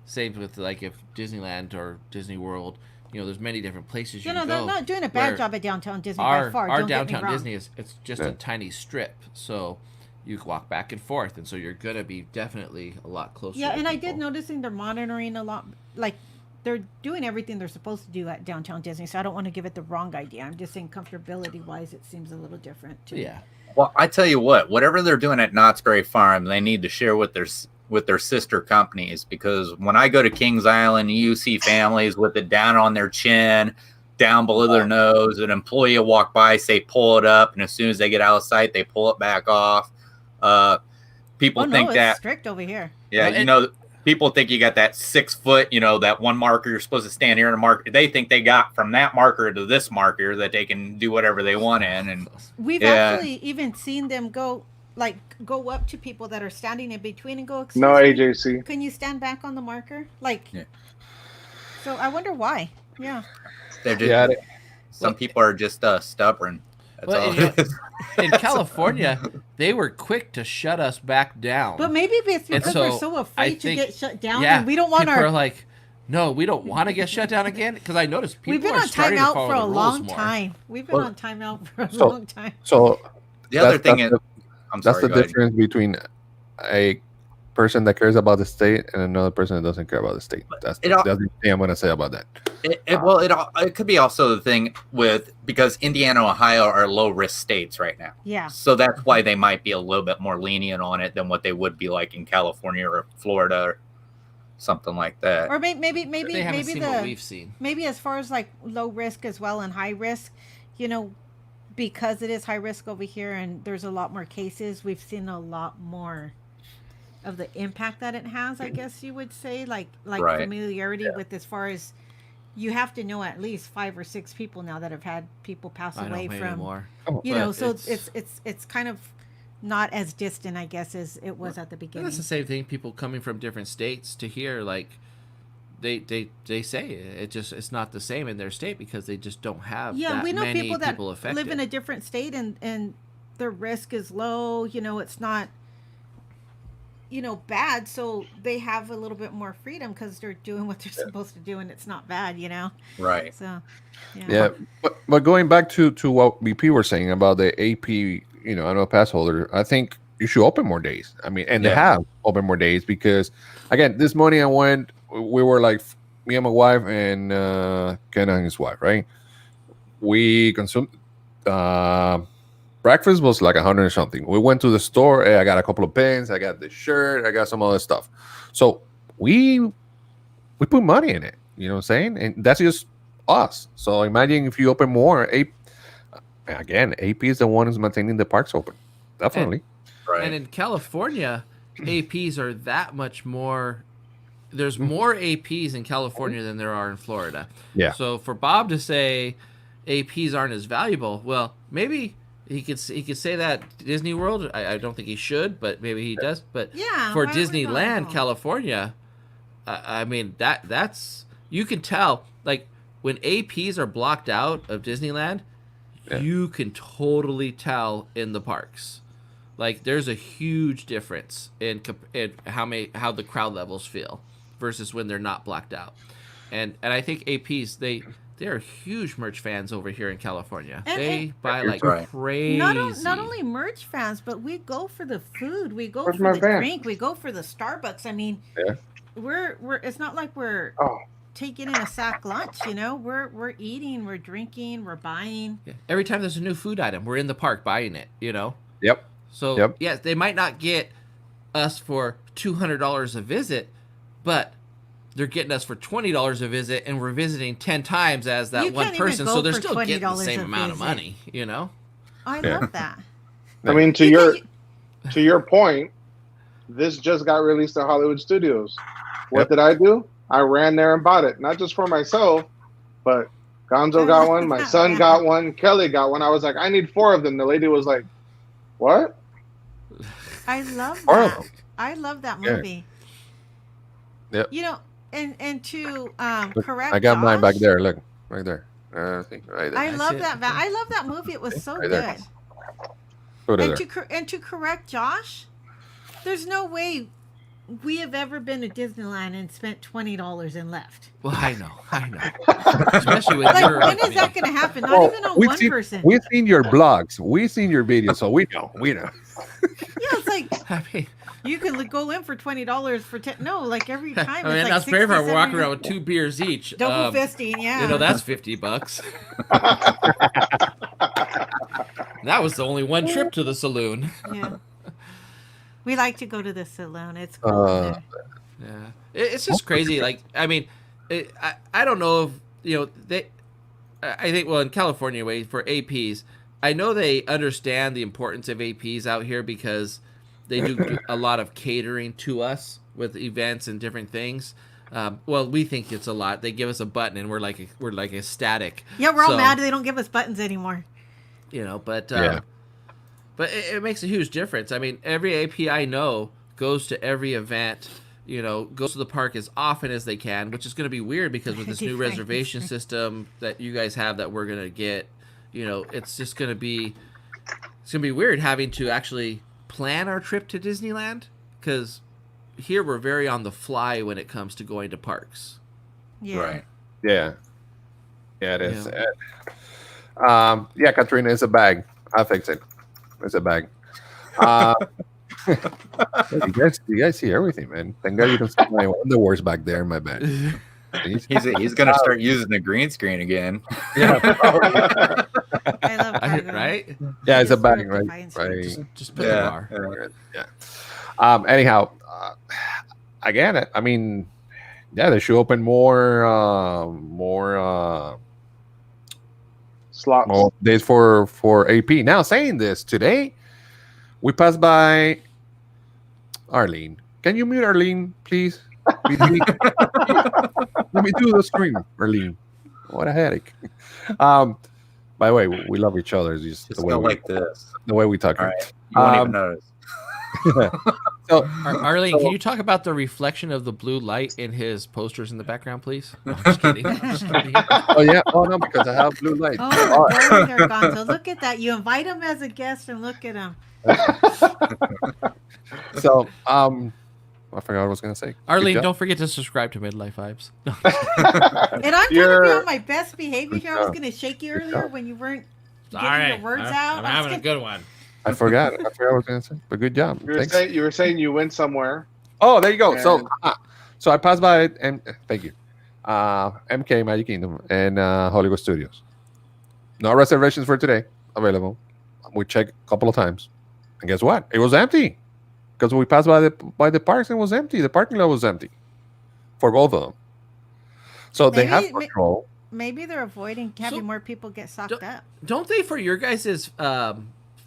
same with like if Disneyland or Disney World, there's many different places you no, can they're go. not doing a bad where job at Downtown Disney Our by far. our Don't get me downtown wrong. Disney it's just Yeah. a tiny strip, so you can walk back and forth, and so you're gonna be definitely a lot closer. Yeah, to and I people. did noticing they're monitoring a lot. Like they're doing everything they're supposed to do at Downtown Disney. So I don't want to give it the wrong idea. I'm just saying comfortability wise, it seems a little different too. Yeah. Well, I tell you what, whatever they're doing at Knott's Berry Farm, they need to share with their sister companies, because when I go to Kings Island, you see families with it down on their chin, down below their nose. An employee will walk by, say pull it up, and as soon as they get out of sight, they pull it back off. People Oh no, think it's that strict over here. yeah, Well, people think you got that 6 foot, that one marker you're supposed to stand here and mark. They think they got from that marker to this marker that they can do whatever they want in. And We've Yeah. actually even seen them go up to people that are standing in between and go, "Excuse No me, AJC. can you stand back on the marker?" Like, Yeah. so I wonder why. Yeah. they're just Yeah, some people are just stubborn. That's Well, all. and, in California, they were quick to shut us back down. But maybe it's And because so, we're so I afraid to think- get shut down, yeah, and we don't want people our. are like, no, we don't want to get shut down again, because I noticed people We've been are on starting to timeout follow for a the rules long more. time. We've been Well, on timeout for a so- long time. So The other that's- thing that's is, the- I'm that's sorry, the go ahead. difference between a person that cares about the state and another person that doesn't care about the state. That's the thing I'm gonna say about that. It could be also the thing with, because Indiana and Ohio are low risk states right now. Yeah. So that's why they might be a little bit more lenient on it than what they would be like in California or Florida or something like that. Or maybe They haven't seen what we've seen. Maybe as far as like low risk as well and high risk, you know, because it is high risk over here and there's a lot more cases, we've seen a lot more of the impact that it has, I guess you would say, like Right. familiarity with, as far as you have to know at least 5 or 6 people now that have had people pass I away don't from, anymore. you But know, so it's kind of not as distant, I guess, as it was at the And beginning. that's the same thing. People coming from different states to here, like they say it's not the same in their state because they just don't have Yeah, that we know many people that affected. live in a different state and their risk is low. You know, it's not, you know, bad. So they have a little bit more freedom because they're doing what they're supposed to do and it's not bad, you know? Right. So, Yeah, but going back to what BP were saying about the AP, you know, annual pass holder, I think you should open more days. I mean, and they have opened more days because, again, this morning I went. We were like me and my wife and Ken and his wife, right? We consumed breakfast was like 100 or something. We went to the store. Hey, I got a couple of pens. I got the shirt. I got some other stuff. So we put money in it. You know what I'm saying? And that's just us. So imagine if you open more. AP is the one who's maintaining the parks open. Definitely. Right. And in California, APs are that much more. There's more APs in California than there are in Florida. Yeah. So for Bob to say APs aren't as valuable, well, maybe he could say that Disney World. I don't think he should, but maybe he does. But yeah, for why would we Disneyland, not? California, I mean that's you can tell, like when APs are blocked out of Disneyland, you can totally tell in the parks. Like there's a huge difference in how the crowd levels feel versus when they're not blocked out. And I think APs they're huge merch fans over here in California. They buy like crazy. Not only merch fans, but we go for the food. We go Where's for my the van? drink. We go for the Starbucks. I mean, we're it's not like we're taking in a sack lunch, you know. We're eating, we're drinking, we're buying. Yeah. Every time there's a new food item, we're in the park buying it, you know. Yep. So yes, they might not get us for $200 a visit, but they're getting us for $20 a visit, and we're visiting 10 times as that one person. So they're still getting the same amount of money, you know. I love that. I mean, to your point, this just got released to Hollywood Studios. What did I do? I ran there and bought it, not just for myself, but Gonzo got one, my son got one, Kelly got one. I was like, I need 4 of them. The lady was like, what? I love that. I love that movie. Yep. You know, and to correct, I got Josh, mine back there. Look, right there. I think right there. I love that. I love that movie. It was so Right good. there. Put it there. And to correct Josh, there's no way we have ever been to Disneyland and spent $20 and left. Well, I know. Especially with Like, your. when is that going to happen? Not even on one person. We've seen your blogs. We've seen your videos, so we know. Yeah, it's like I mean, you can go in for $20 for 10. No, like every time. I it's mean like that's fair if I'm 60, walking 70. around with 2 beers each. Double fisting, yeah. You know, that's $50. That was the only one trip to the saloon. Yeah. We like to go to the saloon. It's cool. There. Yeah, it's just crazy. Like, I mean, I don't know if you know they. I think in California, anyway, for APs, I know they understand the importance of APs out here because they do a lot of catering to us with events and different things. Well, we think it's a lot. They give us a button and we're like ecstatic. Yeah, we're all mad they don't give us buttons anymore. You know, but it makes a huge difference. I mean, every AP I know goes to every event, you know, goes to the park as often as they can, which is going to be weird because with this new reservation system that you guys have that we're going to get, you know, it's going to be weird having to actually plan our trip to Disneyland because here we're very on the fly when it comes to going to parks. Yeah. Right. Yeah, it is. Yeah, Katrina, it's a bag. I'll fix it. It's a bag. You guys see everything, man. Thank God you don't see my underwears back there in my bed. He's gonna start using the green screen again. Yeah, I love Cargo. right? yeah, it's a Just bag, put right? Defiance Right. Just put the bar. Yeah. Anyhow, again, I mean, yeah, they should open more Slots. days for AP. Now, saying this, today we passed by Arlene. Can you mute Arlene, please? Let me do the screen, Arlene. What a headache. By the way, we love each other. It's just Just the way go we, like this. the way we talk. All right. You won't even notice. So, Arlene, can you talk about the reflection of the blue light in his posters in the background, please? No, I'm just kidding. I'm just kidding. oh yeah, oh no, because I have blue light. Oh, going there, Gonzo. Look at that. You invite him as a guest and look at him. So, I forgot what I was gonna say. Good Arlene, job. don't forget to subscribe to Midlife Vibes. No. And I'm trying to be You're- on my best behavior here. I was going to shake you earlier when you weren't getting your words out. I'm having a good one. I forgot. I forgot what I was gonna say. But good job. Thanks. You were saying you went somewhere. Oh, there you go. And- So I passed by and thank you. MK Magic Kingdom and Hollywood Studios. No reservations for today available. We checked a couple of times, and guess what? It was empty because we passed by the parks and it was empty. The parking lot was empty for both of them. So they have Maybe- control. Maybe they're avoiding having So- more people get socked up. Don't they for your guys'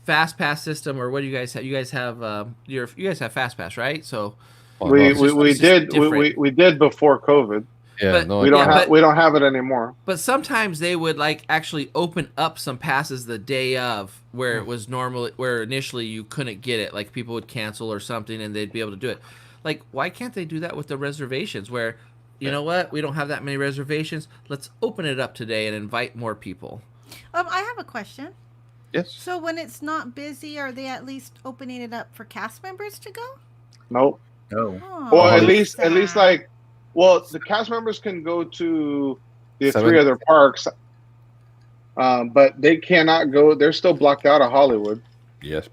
fast pass system, or what do you guys have? You guys have you guys have fast pass, right? So Oh, we no, we, it's just we did different. we did before COVID. yeah, but no, We don't Yeah, have but- we don't have it anymore. but sometimes they would like actually open up some passes the day of where it was normally where initially you couldn't get it, like people would cancel or something and they'd be able to do it. Like, why can't they do that with the reservations where, you know what, we don't have that many reservations, let's open it up today and invite more people. I have a question. yes. So when it's not busy, are they at least opening it up for cast members to go? Nope. No. Oh, Well, at that's least sad. like, well, the cast members can go to the 7. 3 other parks, but they cannot go. They're still blocked out of Hollywood. Yes.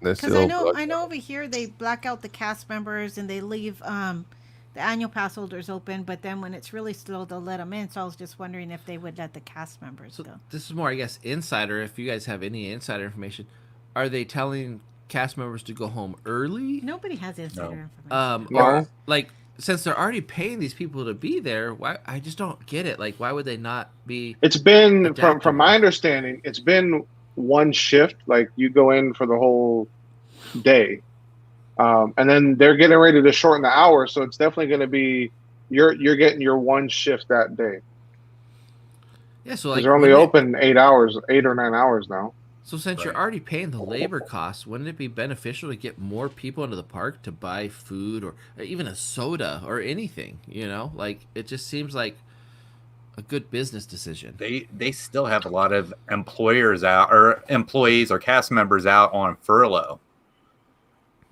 They're Because still I blocked. know over here they black out the cast members and they leave the annual pass holders open, but then when it's really slow, they'll let them in. So I was just wondering if they would let the cast members So go. this is more, I guess, insider. If you guys have any insider information, are they telling cast members to go home early? Nobody has insider information. No. Or like, since they're already paying these people to be there, why? I just don't get it. Like, why would they not be? It's been Adaptable. from my understanding, it's been one shift. Like you go in for the whole day, and then they're getting ready to shorten the hours. So it's definitely going to be you're getting your one shift that day. Yeah, so 'Cause like they're only wouldn't it- open 8 hours, 8 or 9 hours now. So since you're Right. already paying the labor costs, wouldn't it be beneficial to get more people into the park to buy food or even a soda or anything? You know, like it just seems like a good business decision. They still have a lot of employers out or employees or cast members out on furlough.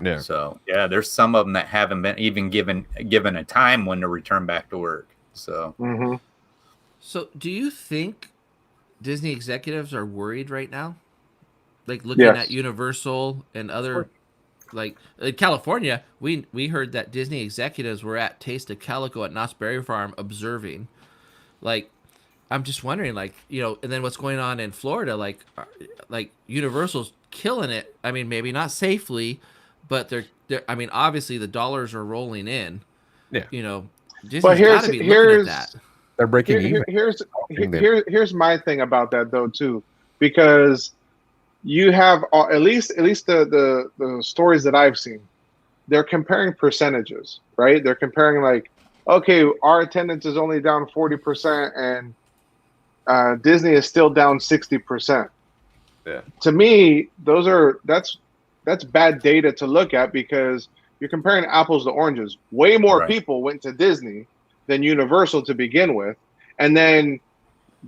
Yeah. So yeah, there's some of them that haven't been even given a time when to return back to work. So Mm-hmm. So do you think Disney executives are worried right now? Like looking Yes. at Universal and other, like in California, we heard that Disney executives were at Taste of Calico at Knott's Berry Farm observing. Like, I'm just wondering, like, you know, and then what's going on in Florida? Like Universal's killing it. I mean, maybe not safely, but they're. I mean, obviously the dollars are rolling in. Yeah. You know, Disney's But got to be looking at that. They're breaking even. Here's my thing about that though too, because you have at least the stories that I've seen, they're comparing percentages, right? They're comparing like, okay, our attendance is only down 40% and Disney is still down 60%. Yeah. To me, that's bad data to look at because you're comparing apples to oranges. Way more Right. people went to Disney than Universal to begin with, and then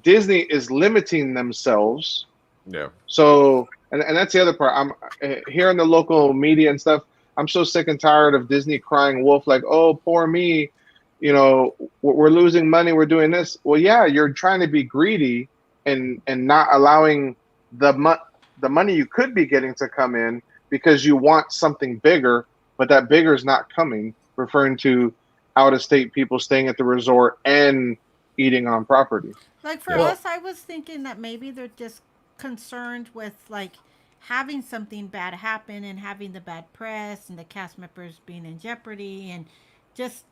Disney is limiting themselves. Yeah. So, and that's the other part. I'm hearing the local media and stuff. I'm so sick and tired of Disney crying wolf, like, oh, poor me. You know, we're losing money. We're doing this. Well, yeah, you're trying to be greedy and not allowing the money you could be getting to come in because you want something bigger, but that bigger is not coming, referring to out-of-state people staying at the resort and eating on property. Like for us, I was thinking that maybe they're just concerned with like having something bad happen and having the bad press and the cast members being in jeopardy and just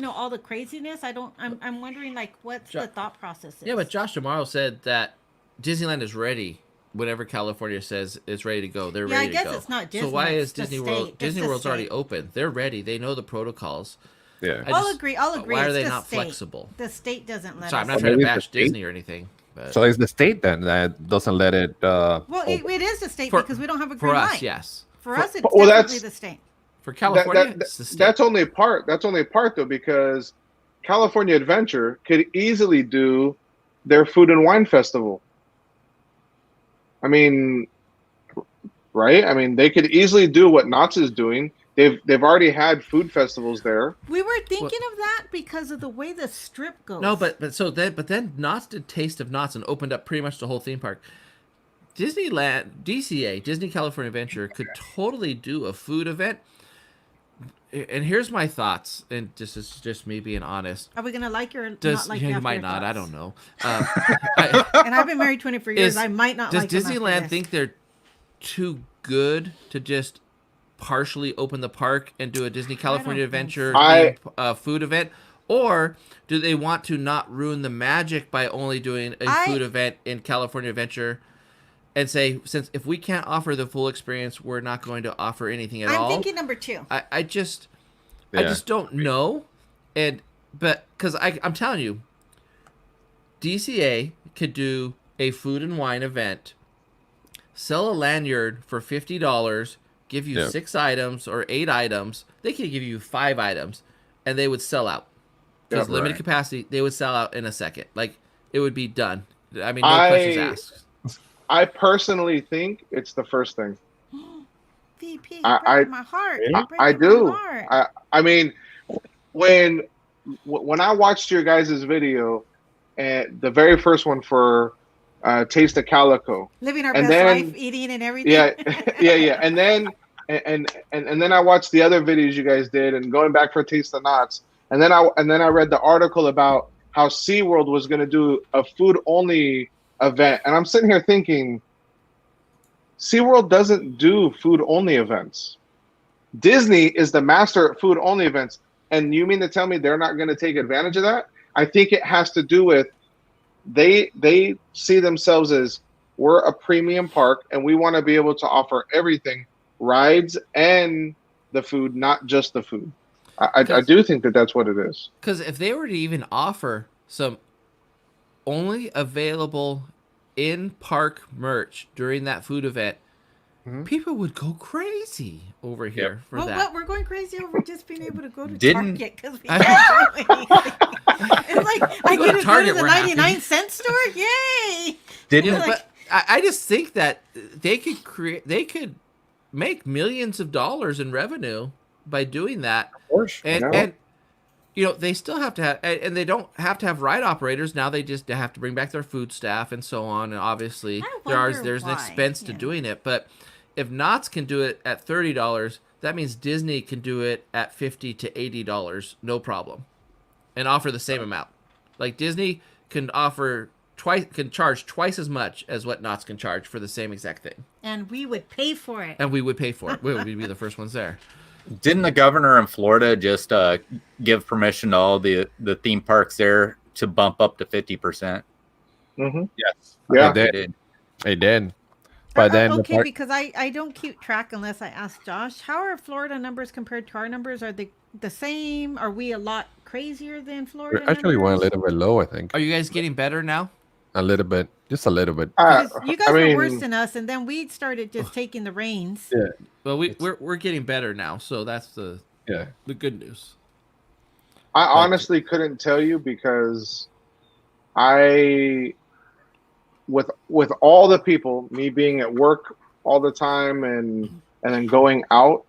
all the craziness. I'm wondering like what's the thought process is. Yeah, but Josh tomorrow said that Disneyland is ready. Whenever California says it's ready to go, they're ready to go. I guess it's not Disney. So why is it's Disney World? Disney World's already open. They're ready. They know the protocols. Yeah, I'll agree. Why are they it's not state. flexible? The state doesn't let Sorry, us. I'm not trying to bash Disney or anything. But so it's the state then that doesn't let it. Well, it is the state because we don't have a green light. For us, yes. For us, it's definitely the state. For California, it's the state. That's only a part. That's only a part though, because California Adventure could easily do their food and wine festival. I mean, right? I mean, they could easily do what Nutz is doing. They've already had food festivals there. We were thinking of that because of the way the strip goes. No, but then Nutz did Taste of Nutz and opened up pretty much the whole theme park. Disneyland, DCA, Disney California Adventure, could totally do a food event. And here's my thoughts, and this is just me being honest. Are we gonna like your not like? You might not. I don't know. And I've been married 24 years. I might not. Like Does Disneyland think they're too good to just partially open the park and do a Disney California Adventure food event, or do they want to not ruin the magic by only doing a food event in California Adventure? And say, since if we can't offer the full experience, we're not going to offer anything at all. I'm thinking number 2. I just don't know, but because I'm telling you, DCA could do a food and wine event, sell a lanyard for $50, give you 6 items or 8 items. They could give you 5 items, and they would sell out because limited capacity. They would sell out in a second. Like it would be done. I mean, no questions asked. I personally think it's the first thing. VP, breaking my heart. I do. I mean, when I watched your guys' video, and the very first one for Taste of Calico, living our best life, eating and everything. Yeah. And then I watched the other videos you guys did, and going back for Taste of Nutz, and then I read the article about how SeaWorld was going to do a food only event, and I'm sitting here thinking, SeaWorld doesn't do food only events. Disney is the master at food only events, and you mean to tell me they're not going to take advantage of that? I think it has to do with they see themselves as, we're a premium park and we want to be able to offer everything, rides and the food, not just the food. I do think that's what it is. Because if they were to even offer some only available in-park merch during that food event, people would go crazy over here for that. What? We're going crazy over just being able to go to Target because we can't do anything. It's like I get to go to the 99-cent store. Yay! But I just think that they could make millions of dollars in revenue by doing that. Of course, and they still have to have, and they don't have to have ride operators now. They just have to bring back their food staff and so on. And obviously, there's an expense to doing it. But if Nutz can do it at $30, that means Disney can do it at $50 to $80, no problem, and offer the same amount. Like Disney can charge twice as much as what Nutz can charge for the same exact thing. And we would pay for it. We would be the first ones there. Didn't the governor in Florida just give permission to all the theme parks there to bump up to 50%? Mm-hmm. Yes. Yeah, they did. But then because I don't keep track unless I ask Josh. How are Florida numbers compared to our numbers? Are they the same? Are we a lot crazier than Florida? We actually went a little bit low, I think. Are you guys getting better now? A little bit, just a little bit. You guys were worse than us, and then we started just taking the reins. Yeah. Well, we're getting better now, so that's the good news. I honestly couldn't tell you because with all the people, me being at work all the time and then going out,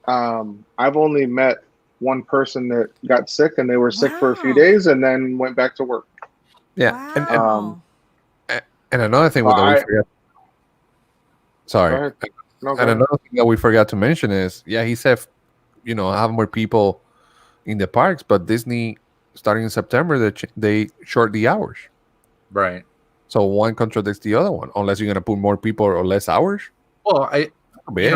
I've only met one person that got sick, and they were sick for a few days and then went back to work. Yeah. Wow. And another thing with the sorry. No, go And ahead. another thing that we forgot to mention is, yeah, he said, have more people in the parks, but Disney, starting in September, they short the hours. Right. So one contradicts the other one, unless you're gonna put more people or less hours. Well, Big.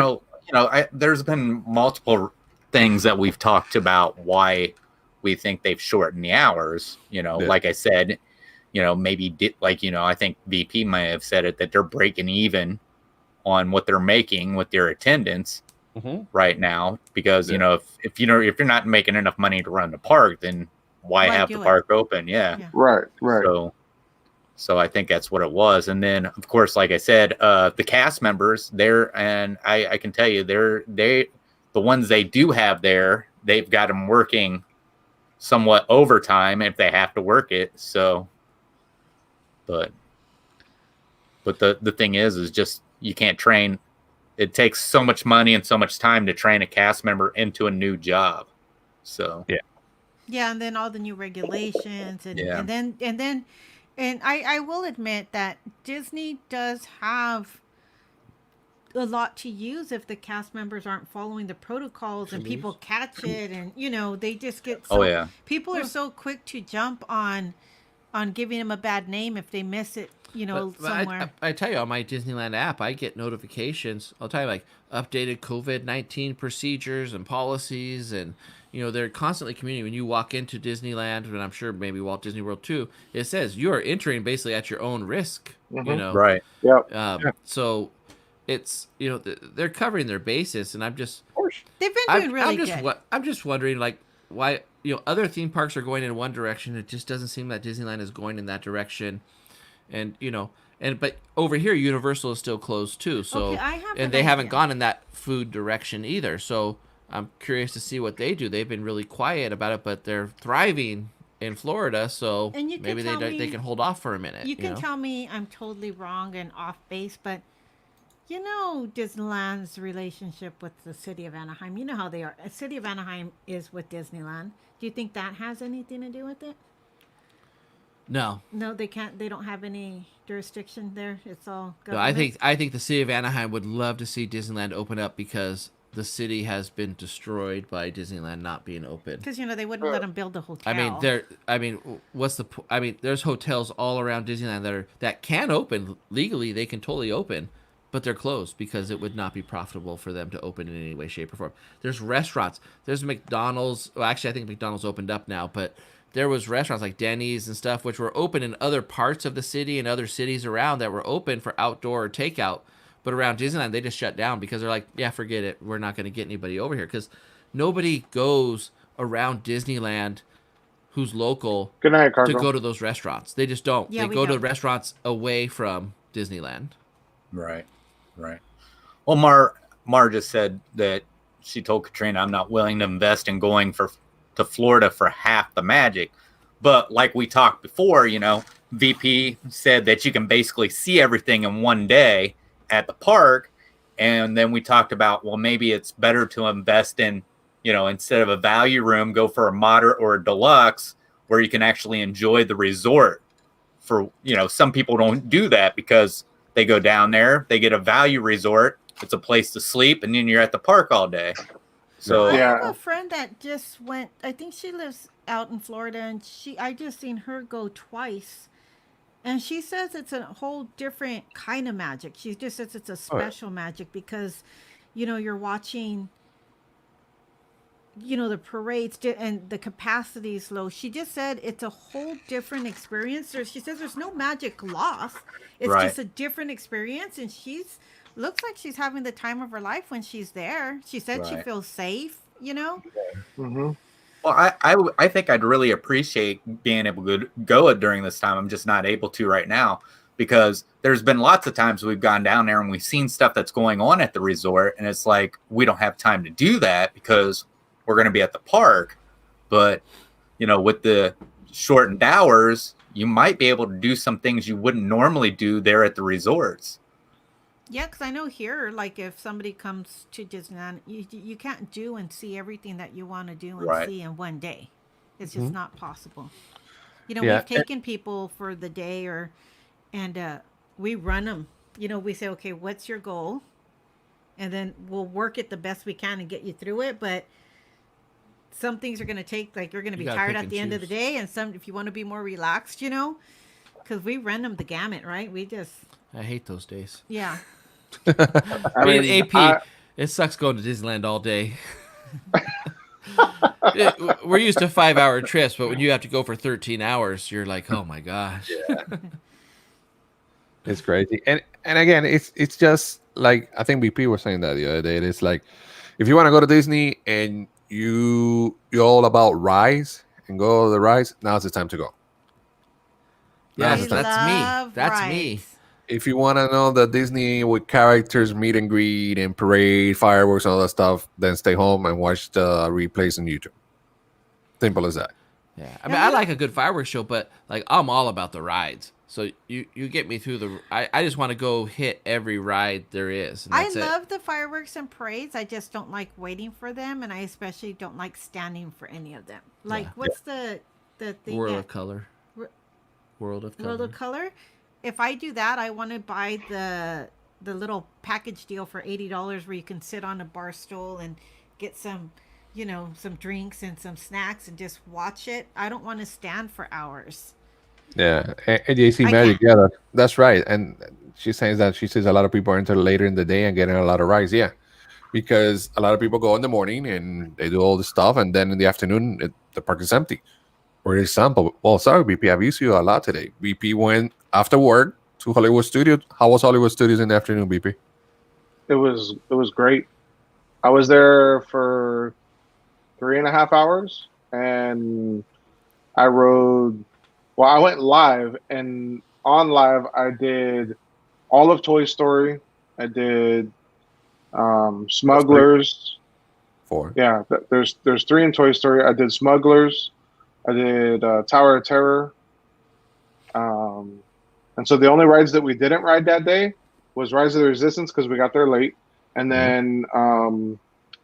There's been multiple things that we've talked about why we think they've shortened the hours. Like I said, maybe I think VP might have said it, that they're breaking even on what they're making with their attendance right now, because if you're not making enough money to run the park, then why have the park open? Yeah. Right. So I think that's what it was. And then, of course, like I said, the cast members there, and I can tell you, the ones they do have there, they've got them working somewhat overtime if they have to work it. So, but the thing is just, you can't train. It takes so much money and so much time to train a cast member into a new job. So yeah, and then all the new regulations, and I will admit that Disney does have a lot to use if the cast members aren't following the protocols and people catch it, and they just get people are so quick to jump on giving them a bad name if they miss it, somewhere. I tell you, on my Disneyland app, I get notifications. I'll tell you, like, updated COVID-19 procedures and policies, and they're constantly communicating. When you walk into Disneyland, and I'm sure maybe Walt Disney World too, it says you are entering basically at your own risk. Right. Yep. So it's they're covering their bases, and I'm just, they've been doing really good. I'm just wondering, like, why other theme parks are going in one direction. It just doesn't seem that Disneyland is going in that direction, and but over here Universal is still closed too. So they haven't gone in that food direction either. So I'm curious to see what they do. They've been really quiet about it, but they're thriving in Florida, so maybe they can hold off for a minute. You can tell me I'm totally wrong and off base, but Disneyland's relationship with the city of Anaheim, you know how they are. The city of Anaheim is with Disneyland. Do you think that has anything to do with it? No, they can't. They don't have any jurisdiction there. It's all government. No, I think the city of Anaheim would love to see Disneyland open up, because the city has been destroyed by Disneyland not being open. Because they wouldn't let them build a hotel. There's hotels all around Disneyland that can open legally. They can totally open, but they're closed because it would not be profitable for them to open in any way, shape, or form. There's restaurants. There's McDonald's. Well, actually, I think McDonald's opened up now, but there was restaurants like Denny's and stuff, which were open in other parts of the city and other cities around, that were open for outdoor or takeout. But around Disneyland, they just shut down because they're like, yeah, forget it. We're not going to get anybody over here, because nobody goes around Disneyland who's local Good night, to go to those restaurants. They just don't. Yeah, they go to restaurants away from Disneyland. Right. Well, Mar just said that she told Katrina, I'm not willing to invest in going to Florida for half the magic. But like we talked before, VP said that you can basically see everything in one day at the park. And then we talked about, well, maybe it's better to invest in, instead of a value room, go for a moderate or a deluxe, where you can actually enjoy the resort. For, some people don't do that because they go down there, they get a value resort, it's a place to sleep, and then you're at the park all day. So I have a friend that just went. I think she lives out in Florida, and I just seen her go twice, and she says it's a whole different kind of magic. She just says it's a special magic because, you're watching, the parades and the capacity is low. She just said it's a whole different experience. She says there's no magic lost. It's just a different experience, and looks like she's having the time of her life when she's there. She said she feels safe, Mm-hmm. Well, I think I'd really appreciate being able to go during this time. I'm just not able to right now, because there's been lots of times we've gone down there and we've seen stuff that's going on at the resort, and it's like, we don't have time to do that because we're going to be at the park. But, with the shortened hours, you might be able to do some things you wouldn't normally do there at the resorts. Yeah, because I know here, like, if somebody comes to Disneyland, you can't do and see everything that you want to do and see in one day. It's just not possible. We've taken people for the day, and we run them. We say, okay, what's your goal? and then we'll work it the best we can and get you through it. But some things are going to take, like, you're going to be gotta tired pick at and the end of the choose. day, and some, if you want to be more relaxed, you know, because we run them the gamut, right? We just, I hate those days. yeah. I mean, AP, it sucks going to Disneyland all day. We're used to 5-hour trips, but when you have to go for 13 hours, you're like, oh my gosh. It's crazy. And again, it's just like, I think BP was saying that the other day. It's like, if you want to go to Disney and you're all about rides and go to the rides, now's the time to go. Yes, We that's me. love That's me. rides. If you want to know the Disney with characters meet and greet and parade, fireworks, and all that stuff, then stay home and watch the replays on YouTube. Simple as that. Yeah, I mean, I like a good fireworks show, but like I'm all about the rides. So you get me through the. I just want to go hit every ride there is. And I that's it. love the fireworks and parades. I just don't like waiting for them, and I especially don't like standing for any of them. Like, Yeah. what's the thing? World that- of Color. Wor- World of Color. World of Color. If I do that, I want to buy the little package deal for $80 where you can sit on a bar stool and get some, you know, some drinks and some snacks and just watch it. I don't want to stand for hours. Yeah, and JC I Magic, can't. yeah, that's right. And she's saying that she says a lot of people are into later in the day and getting a lot of rides. Yeah, because a lot of people go in the morning and they do all this stuff, and then in the afternoon the park is empty. For example, well, sorry, BP, I've used you a lot today. BP went after work to Hollywood Studios. How was Hollywood Studios in the afternoon, BP? It was great. I was there for 3.5 hours, and I rode. Well, I went live, and on live I did all of Toy Story. I did Smugglers. 4. Yeah, there's 3 in Toy Story. I did Smugglers. I did Tower of Terror. And so the only rides that we didn't ride that day was Rise of the Resistance because we got there late, and then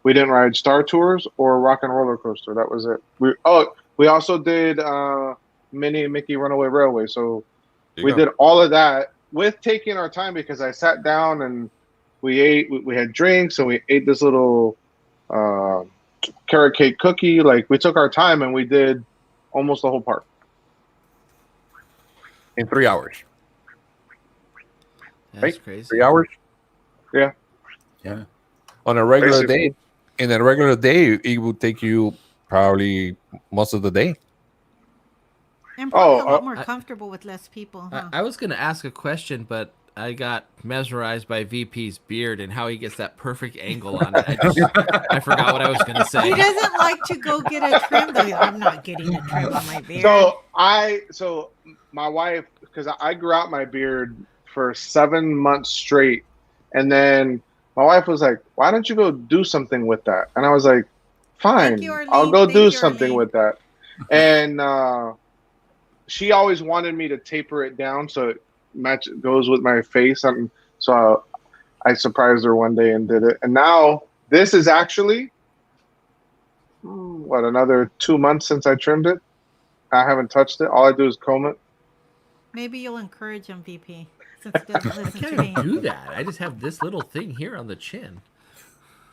we didn't ride Star Tours or Rock and Roller Coaster. That was it. We also did Minnie and Mickey Runaway Railway. So we did all of that with taking our time because I sat down and we ate. We had drinks and we ate this little carrot cake cookie. Like, we took our time and we did almost the whole park in 3 hours. That's Right? crazy. 3 hours? Yeah. Yeah. On a regular Basically. day, in a regular day, it would take you probably most of the day. And probably a Oh, lot more comfortable with less people. Huh? I was going to ask a question, but I got mesmerized by VP's beard and how he gets that perfect angle on it. I forgot what I was going to He say. doesn't like to go get a trim, though. I'm not getting a trim on my beard. So my wife, because I grew out my beard for 7 months straight, and then my wife was like, "Why don't you go do something with that?" And I was like, "Fine, Thank you, Arlene. I'll go Thank do you, something Arlene. with that." And she always wanted me to taper it down so it goes with my face, and so I surprised her one day and did it. And now this is actually another 2 months since I trimmed it. I haven't touched it. All I do is comb it. Maybe you'll encourage him, VP, since he doesn't I listen to can't me. even do that. I just have this little thing here on the chin.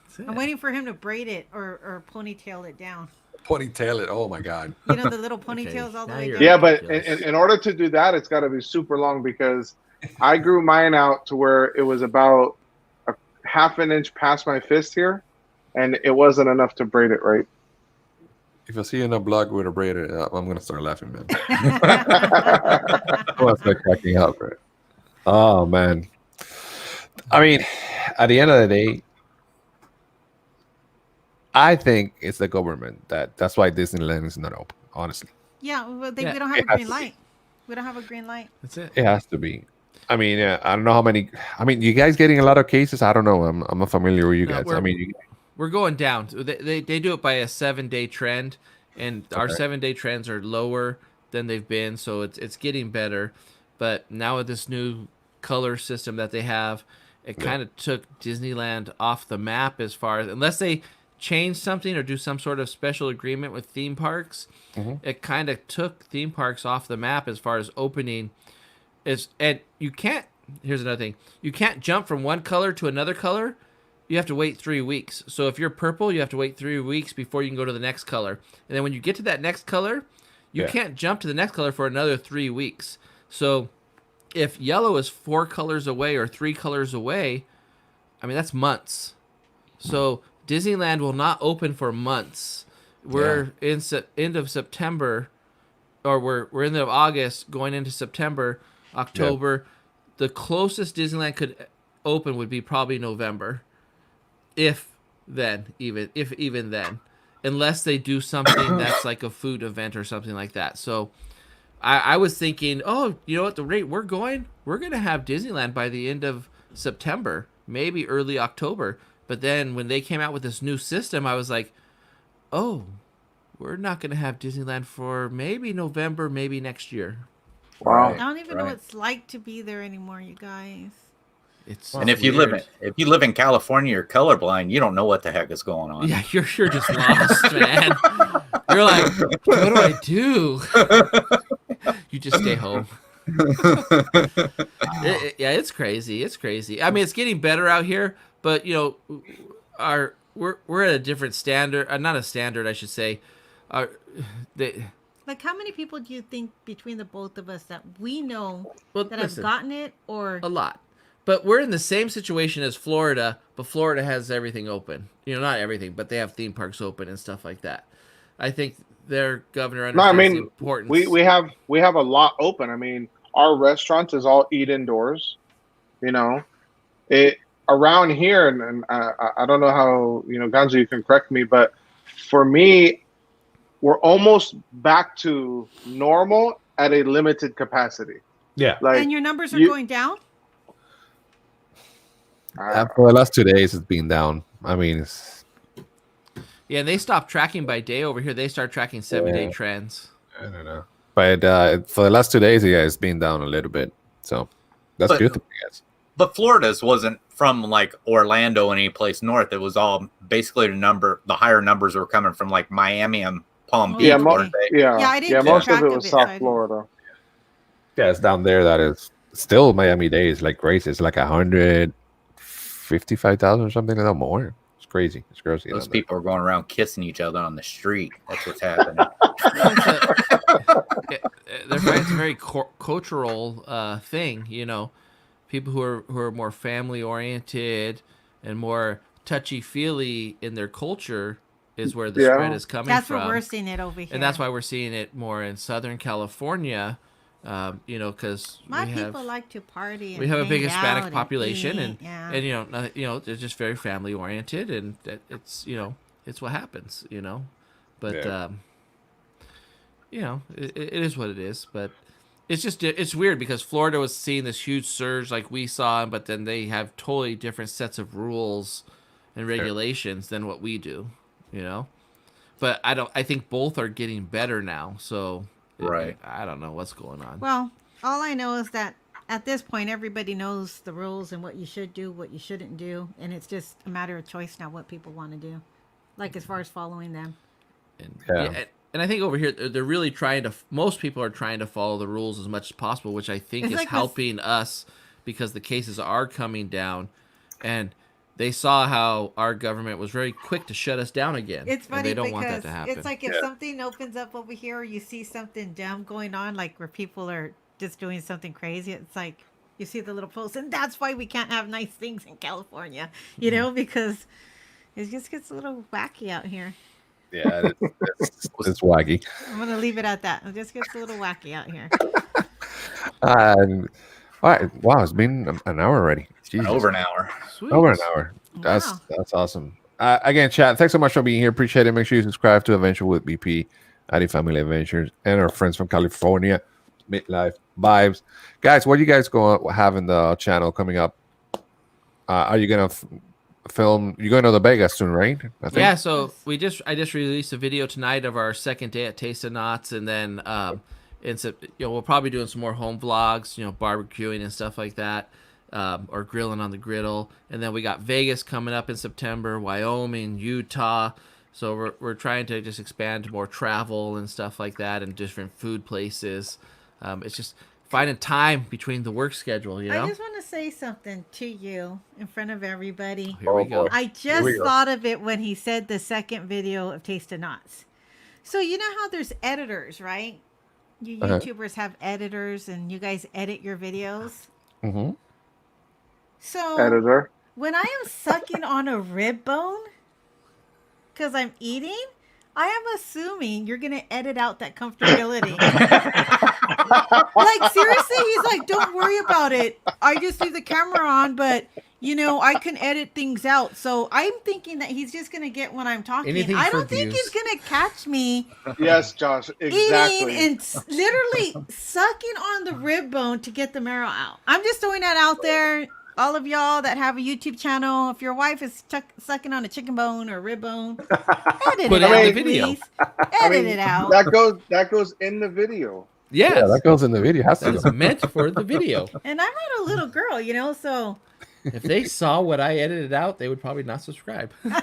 That's it. I'm waiting for him to braid it or ponytail it down. Ponytail it. Oh my God. You know, the little ponytails all the now way you're- down. Yeah, but Ridiculous. in order to do that, it's got to be super long because I grew mine out to where it was about a half an inch past my fist here, and it wasn't enough to braid it right. If I see you in a blog with a braid, I'm gonna start laughing, man. I'm gonna start cracking up, right? Oh man. I mean, at the end of the day, I think it's the government that's why Disneyland is not open. Honestly, Yeah, well, Yeah, we don't have it a has green to light. We don't have a green light. That's it. it has to be. I mean, I don't know how many. I mean, you guys getting a lot of cases? I don't know. I'm not familiar with you No, guys. I we're- mean, We're going down. They do it by a 7-day trend, and our Okay. 7-day trends are lower than they've been, so it's getting better. But now with this new color system that they have, it kind of took Disneyland off the map as far as, unless they change something or do some sort of special agreement with theme parks, it kind of took theme parks off the map as far as opening. And you can't. Here's another thing: you can't jump from one color to another color you have to wait 3 weeks. So if you're purple, you have to wait 3 weeks before you can go to the next color. And then when you get to that next color, you can't jump to the next color for another 3 weeks. So if yellow is 4 colors away or 3 colors away, I mean, that's months. So Disneyland will not open for months. We're in end of September, or we're in the of August going into September, October. The closest Disneyland could open would be probably November. If even then, unless they do something that's like a food event or something like that. So I was thinking, oh, you know what, the rate we're going to have Disneyland by the end of September, maybe early October. But then when they came out with this new system, I was like, oh, we're not going to have Disneyland for maybe November, maybe next year. Wow. I don't even know what it's like to be there anymore, you guys. It's And if you live in California, you're colorblind. You don't know what the heck is going on. Yeah, you're just lost, man. You're like, what do I do? You just stay home. It's crazy. It's crazy. I mean, it's getting better out here, but you know, we're at a different standard. Not a standard, I should say. Like, how many people do you think between the both of us that we know that listen, have gotten it, or a lot? But we're in the same situation as Florida, but Florida has everything open. You know, not everything, but they have theme parks open and stuff like that. I think their governor understands the importance. We have a lot open. I mean, our restaurant is all eat indoors. You know, it around here, and I don't know how, you know, Gonzo, you can correct me, but for me, we're almost back to normal at a limited capacity. Yeah. Like, and your numbers are going down? For the last 2 days, it's been down. I mean, yeah, and they stopped tracking by day over here. They start tracking 7-day trends. I don't know. But for the last 2 days, yeah, it's been down a little bit. So that's good, I guess. But Florida's wasn't from like Orlando and any place north. It was all basically the higher numbers were coming from like Miami and Palm Beach. I didn't most of track it was South Florida. Yeah, it's down there. That is still Miami Dade. Like crazy. It's like 155,000 or something like that more. It's crazy. It's crazy. Those people are going around kissing each other on the street. That's what's happening. It's a very cultural thing, you know. People who are more family oriented and more touchy feely in their culture is where the spread is coming from. That's where we're seeing it over here, and that's why we're seeing it more in Southern California. You know, because people like to party. And we have a big Hispanic and population, eat, and you know, they're just very family oriented, and it's, you know, it's what happens, you know. But you know, it is what it is. But it's weird because Florida was seeing this huge surge like we saw, but then they have totally different sets of rules and regulations than what we do, you know. But I think both are getting better now, so. Right. I don't know what's going on. Well, all I know is that at this point, everybody knows the rules and what you should do, what you shouldn't do. And it's just a matter of choice now what people want to do, like as far as following them. And I think over here, they're really most people are trying to follow the rules as much as possible, which I think is helping us because the cases are coming down. And they saw how our government was very quick to shut us down again. It's funny, and they don't want that to happen. It's like if something opens up over here or you see something dumb going on, like where people are just doing something crazy, it's like you see the little post, and that's why we can't have nice things in California, you know, because it just gets a little wacky out here. Yeah, it's wacky. I'm going to leave it at that. It just gets a little wacky out here. All right. Wow, it's been an hour already. Jesus. Over an hour. Sweet. Over an hour. That's awesome. Again, chat, thanks so much for being here. Appreciate it. Make sure you subscribe to Adventure with BP, Addy Family Adventures, and our friends from California, Midlife Vibes. Guys, what are you guys going to have in the channel coming up? Are you going to film? You're going to the Vegas soon, right? I think. Yeah, so I just released a video tonight of our second day at Taste of Nutz, and then we'll probably doing some more home vlogs, you know, barbecuing and stuff like that. Or grilling on the griddle, and then we got Vegas coming up in September, Wyoming, Utah. So we're trying to just expand to more travel and stuff like that, and different food places. It's just finding time between the work schedule, you know? I just want to say something to you in front of everybody. Here we go. I we just go. thought of it when he said the second video of Taste of Nutz. So you know how there's editors, right? You YouTubers have editors and you guys edit your videos. Mm-hmm. So Editor. when I am sucking on a rib bone because I'm eating, I am assuming you're going to edit out that comfortability. Like, seriously, he's like, don't worry about it. I just leave the camera on, but, you know, I can edit things out. So I'm thinking that he's just going to get when I'm talking. Anything I for don't think views. he's going to catch me Yes, Josh. Exactly. eating and literally sucking on the rib bone to get the marrow out. I'm just throwing that out there. All of y'all that have a YouTube channel, if your wife is sucking on a chicken bone or a rib bone, edit Put it it in out, the video. please. Edit it out. That goes in the video. Yes. Yeah, that goes in the video. Has to That is go. meant for the video. And I'm not a little girl, you know, so If they saw what I edited out, they would probably not subscribe. okay,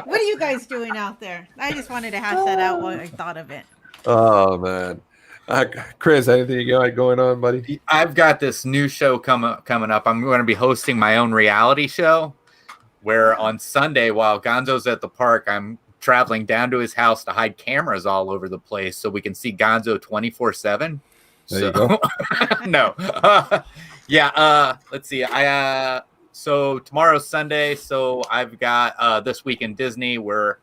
what are you guys doing out there? I just wanted to hash that out while I thought of it. Oh man, Chris, anything you got going on, buddy? I've got this new show coming up. I'm going to be hosting my own reality show where on Sunday, while Gonzo's at the park, I'm traveling down to his house to hide cameras all over the place so we can see Gonzo 24/7. There you go. No. Let's see. So tomorrow's Sunday, so I've got This Week in Disney, where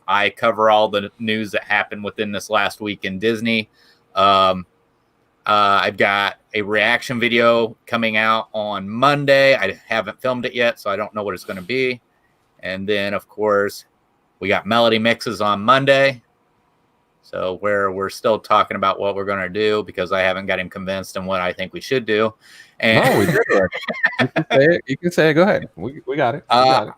I cover all the news that happened within this last week in Disney. I've got a reaction video coming out on Monday. I haven't filmed it yet, so I don't know what it's going to be. And then, of course, we got Melody Mixes on Monday. So where we're still talking about what we're going to do because I haven't got him convinced on what I think we should do. And No, we did it. You can say it. You can say it. Go ahead. We got it. We got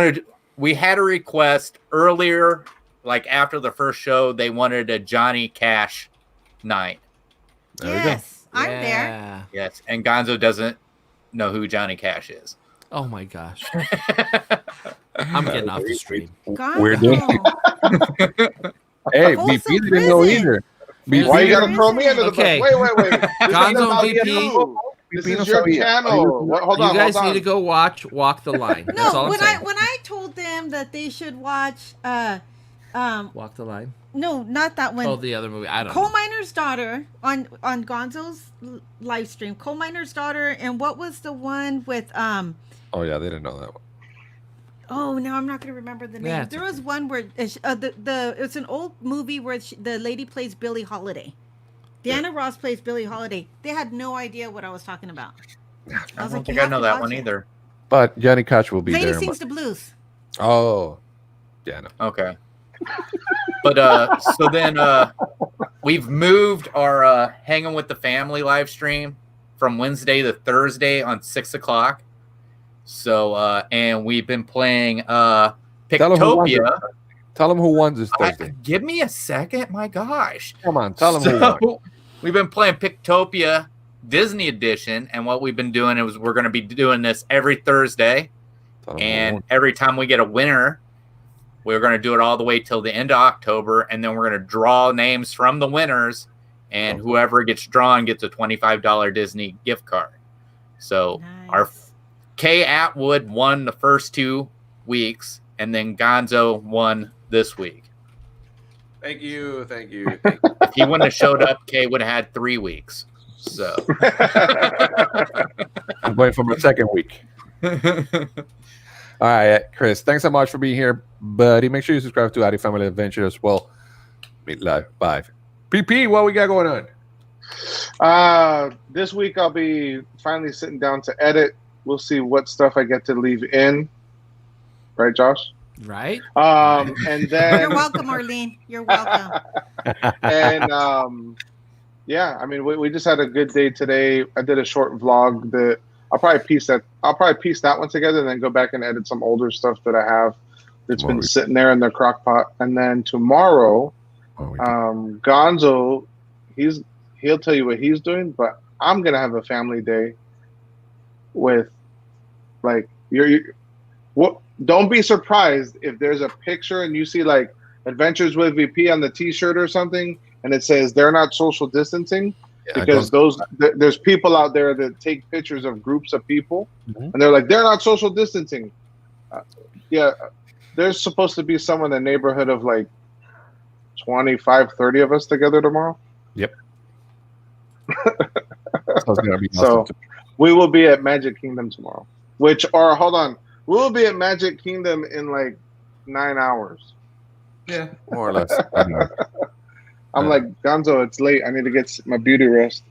it. We had a request earlier, like after the first show, they wanted a Johnny Cash night. There we go. Yes, I'm there. Yeah. Yes. And Gonzo doesn't know who Johnny Cash is. Oh my gosh. I'm getting off the stream. We're doing. Gonzo. Hey, Folsom BP didn't know prison. either. Prison. Why you BP gotta throw me under the Okay. bus? Wait. This Gonzo is about VP. you. This no is your sabía. channel. Hold You on, guys hold on. need to go watch Walk the Line. That's all No, I'm saying. when I told them that they should watch Walk the Line. no, not that one. Oh, the other movie. I don't Coal know. Miner's Daughter on Gonzo's live stream. Coal Miner's Daughter, and what was the one with Oh yeah, they didn't know that one. Oh, now I'm not going to remember the name. Yeah, There was one where it's an old movie where the lady plays Billie Holiday. Diana Ross plays Billie Holiday. They had no idea what I was talking about. I don't think I know that one either. But Johnny Cash will be Lady there. Sings the Blues. Oh, yeah, no. Okay. But so then we've moved our Hanging with the Family live stream from Wednesday to Thursday on 6:00. So and we've been playing Pictopia. Tell them who won this Thursday. Give me a second, my gosh. Come on, tell them who won. We've been playing Pictopia Disney edition, and what we've been doing is we're going to be doing this every Thursday, Tell 'em who and won. every time we get a winner, we're going to do it all the way till the end of October, and then we're going to draw names from the winners, and whoever gets drawn gets a $25 Disney gift card. So our Kay Atwood won the first 2 weeks, and then Gonzo won this week. Thank you. If he wouldn't have showed up, Kay would have had 3 weeks. So I'm going for my second week. All right, Chris, thanks so much for being here, buddy. Make sure you subscribe to Addy Family Adventure as well. Meet live. Bye. PP, what we got going on? This week I'll be finally sitting down to edit. We'll see what stuff I get to leave in. Right, Josh? Right? And then You're welcome, Arlene. You're welcome. and yeah, I mean we just had a good day today. I did a short vlog that I'll probably piece that one together and then go back and edit some older stuff that I have that's been sitting there in the crock pot. And then tomorrow, Gonzo, he'll tell you what he's doing, but I'm gonna have a family day with like don't be surprised if there's a picture and you see like Adventures with VP on the t-shirt or something, and it says they're not social distancing Yeah, because there's people out there that take pictures of groups of people, and they're like, they're not social distancing. Yeah, there's supposed to be somewhere in the neighborhood of like 25, 30 of us together tomorrow. Yep. So it's gonna be So we will be at Magic Kingdom tomorrow. Hold on, we will be at Magic Kingdom in like 9 hours. Yeah. more or less. I'm like, Gonzo, it's late. I need to get my beauty rest.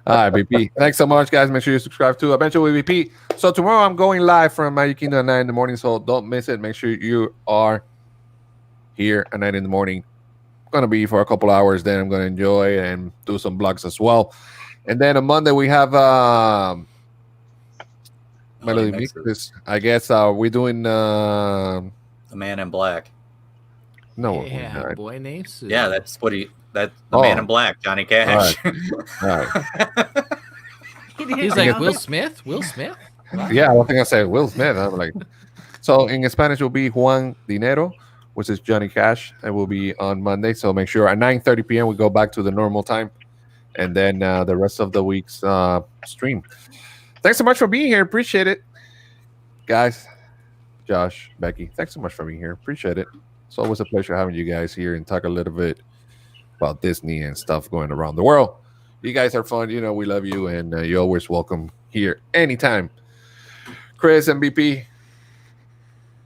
All right, BP. Thanks so much, guys. Make sure you subscribe to Eventually BP. So tomorrow I'm going live from Magic Kingdom at 9 in the morning, so don't miss it. Make sure you are here at 9 in the morning. I'm going to be for a couple hours, then I'm going to enjoy and do some vlogs as well. And then on Monday we have Melody Mixes. I guess we're doing The Man in Black. no. Yeah, boy named Sue. Yeah, that's the Man in Black, Johnny Cash. All right. He's like Will Smith. Will Smith. Yeah, I don't think I said Will Smith. I'm like, so in Spanish will be Juan Dinero, which is Johnny Cash. It will be on Monday. So make sure at 9:30 p.m. we go back to the normal time, and then the rest of the week's stream. Thanks so much for being here. Appreciate it, guys. Josh, Becky, thanks so much for being here. Appreciate it. It's always a pleasure having you guys here and talk a little bit about Disney and stuff going around the world. You guys are fun. You know, we love you, and you're always welcome here anytime. Chris and BP,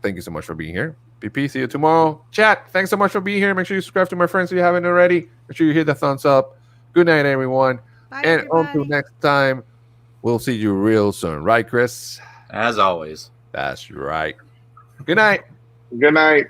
thank you so much for being here. BP, see you tomorrow. Chat, thanks so much for being here. Make sure you subscribe to my friends if you haven't already. Make sure you hit the thumbs up. Good night, everyone. Bye, And everybody. until next time, we'll see you real soon. Right, Chris? As always. That's right. Good night. Good night.